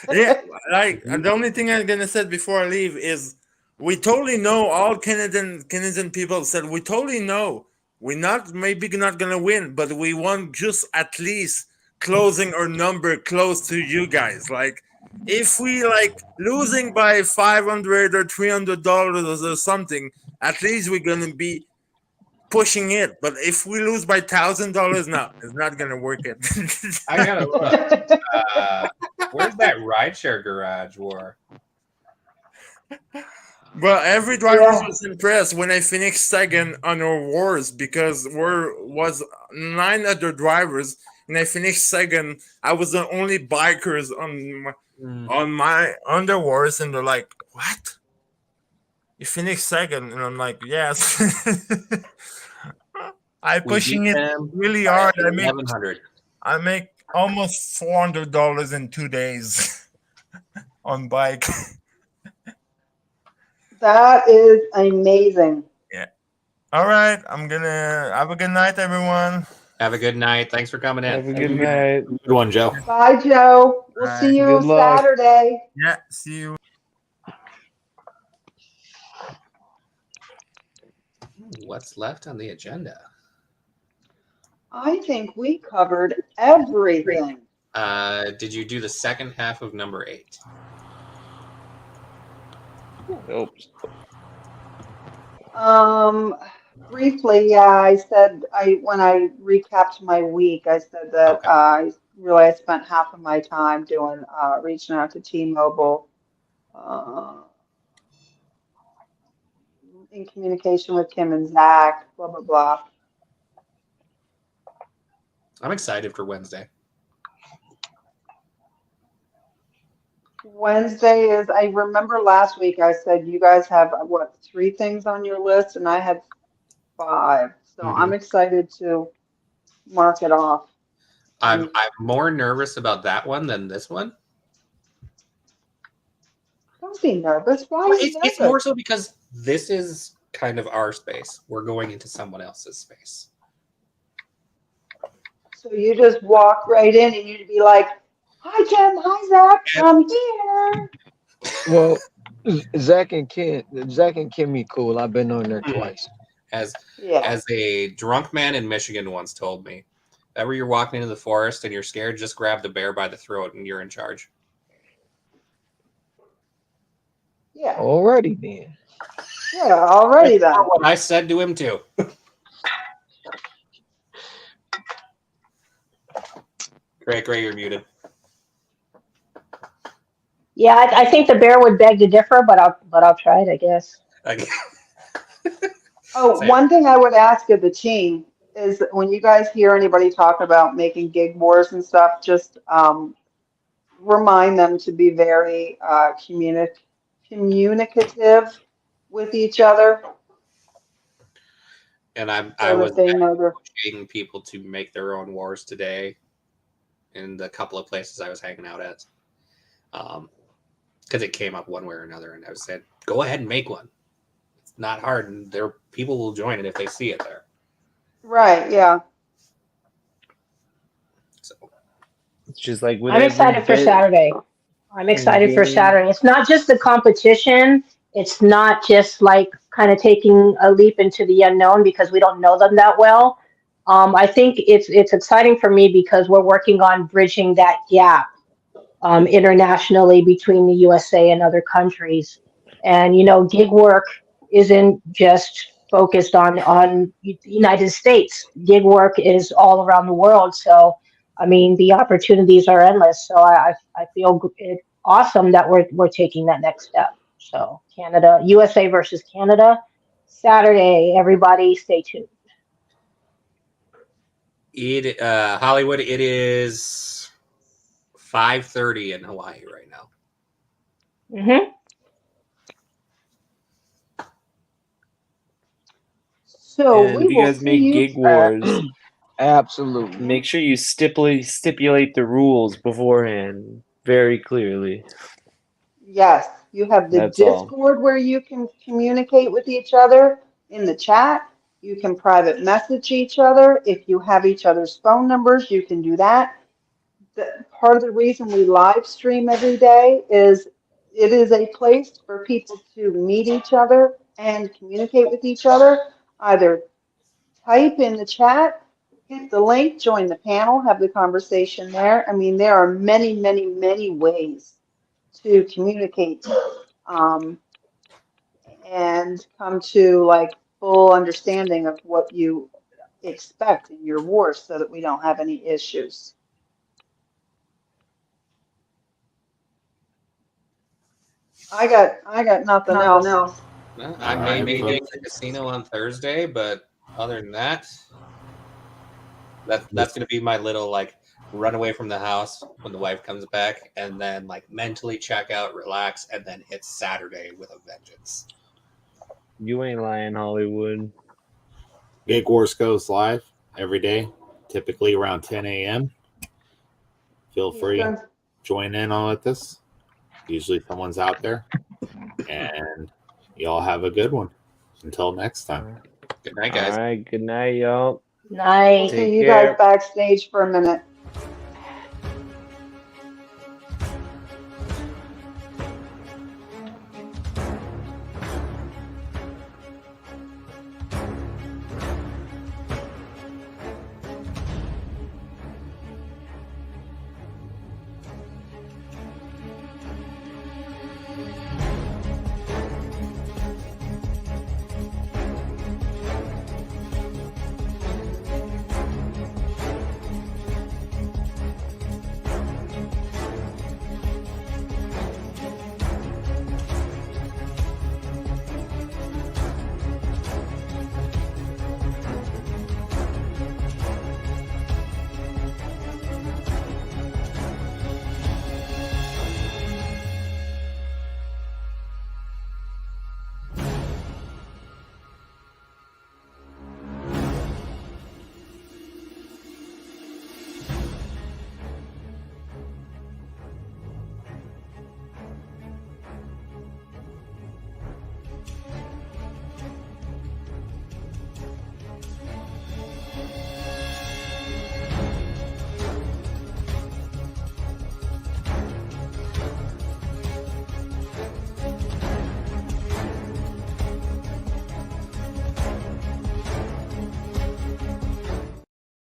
Yeah. Like the only thing I'm gonna say before I leave is we totally know all Canadian people said we totally know we're not maybe not gonna win, but we want just at least closing our number close to you guys. Like if we like losing by $500 or $300 or something, at least we're gonna be pushing it. But if we lose by $1,000, no, it's not gonna work it. I gotta look. Where's that rideshare garage war? Well, every driver Yeah. was impressed when I finished second on our wars because was 9 other drivers and I finished second. I was the only bikers on the wars, and they're like, "What? You finished second?" And I'm like, "Yes." I'm pushing it really hard. I make 1100. I make almost $400 in 2 days on bike. That is amazing. All right, I'm gonna have a good night, everyone. Have a good night. Thanks for coming in. Have a good night. Good one, Joe. Bye, Joe. We'll Bye. see you Good luck. Saturday. Yeah, see you. What's left on the agenda? I think we covered everything. Did you do the second half of number 8? Oops. Briefly, yeah, I said when I recapped my week, I said that Okay. I spent half of my time doing reaching out to T-Mobile, in communication with Kim and Zach, blah blah blah. I'm excited for Wednesday. Wednesday is, I remember last week I said you guys have, 3 things on your list, and I had 5. So Mhm. I'm excited to mark it off. I'm more nervous about that one than this one. Don't be nervous. Why are you It's nervous? more so because this is kind of our space. We're going into someone else's space. So you just walk right in and you'd be like, "Hi, Jen. Hi, Zach. I'm here." Well, Zach and Kimmy cool. I've been on there twice. As Yeah. a drunk man in Michigan once told me, if ever you're walking into the forest and you're scared, just grab the bear by the throat and you're in charge. Yeah. Alrighty then. Yeah. Already then. That's what I said to him too. Great, you're muted. Yeah, I think the bear would beg to differ, but I'll try it, I guess. Okay. Oh, Same. one thing I would ask of the team, is when you guys hear anybody talk about making gig wars and stuff, just remind them to be very communicative with each other And I so was that they know they're. negotiating people to make their own wars today in the couple of places I was hanging out at. Because it came up one way or another, and I said, go ahead and make one. It's not hard, and there people will join it if they see it there. Right, yeah. So It's just like with I'm every excited for bit Saturday. I'm excited for game. Saturday. It's not just the competition. It's not just like kind of taking a leap into the unknown because we don't know them that well. I think it's exciting for me because we're working on bridging that gap internationally between the USA and other countries. And gig work isn't just focused on the United States. Gig work is all around the world. So, I mean, the opportunities are endless. So I feel awesome that we're taking that next step. So Canada, USA versus Canada, Saturday. Everybody, stay tuned. Hollywood, it is 5:30 in Hawaii right now. Mm-hmm. So And we if you will guys see make you. gig wars, Absolutely. make sure you stipulate the rules beforehand very clearly. Yes, you have the That's all. Discord where you can communicate with each other in the chat. You can private message each other. If you have each other's phone numbers, you can do that. Part of the reason we live stream every day is it is a place for people to meet each other and communicate with each other. Either type in the chat, hit the link, join the panel, have the conversation there. I mean, there are many, many, many ways to communicate and come to like full understanding of what you expect in your wars so that we don't have any issues. I got nothing else. Well, I may be hitting the casino on Thursday, but other than that, that's going to be my little like run away from the house when the wife comes back, and then like mentally check out, relax, and then hit Saturday with a vengeance. You ain't lying, Hollywood. Gig Wars goes live every day, typically around 10 a.m. Feel free, Eastern. join in on this. Usually someone's out there. And y'all have a good one. Until next time. Good night, guys. All right. Good night, y'all. We'll Night. see Take you care. guys backstage for a minute.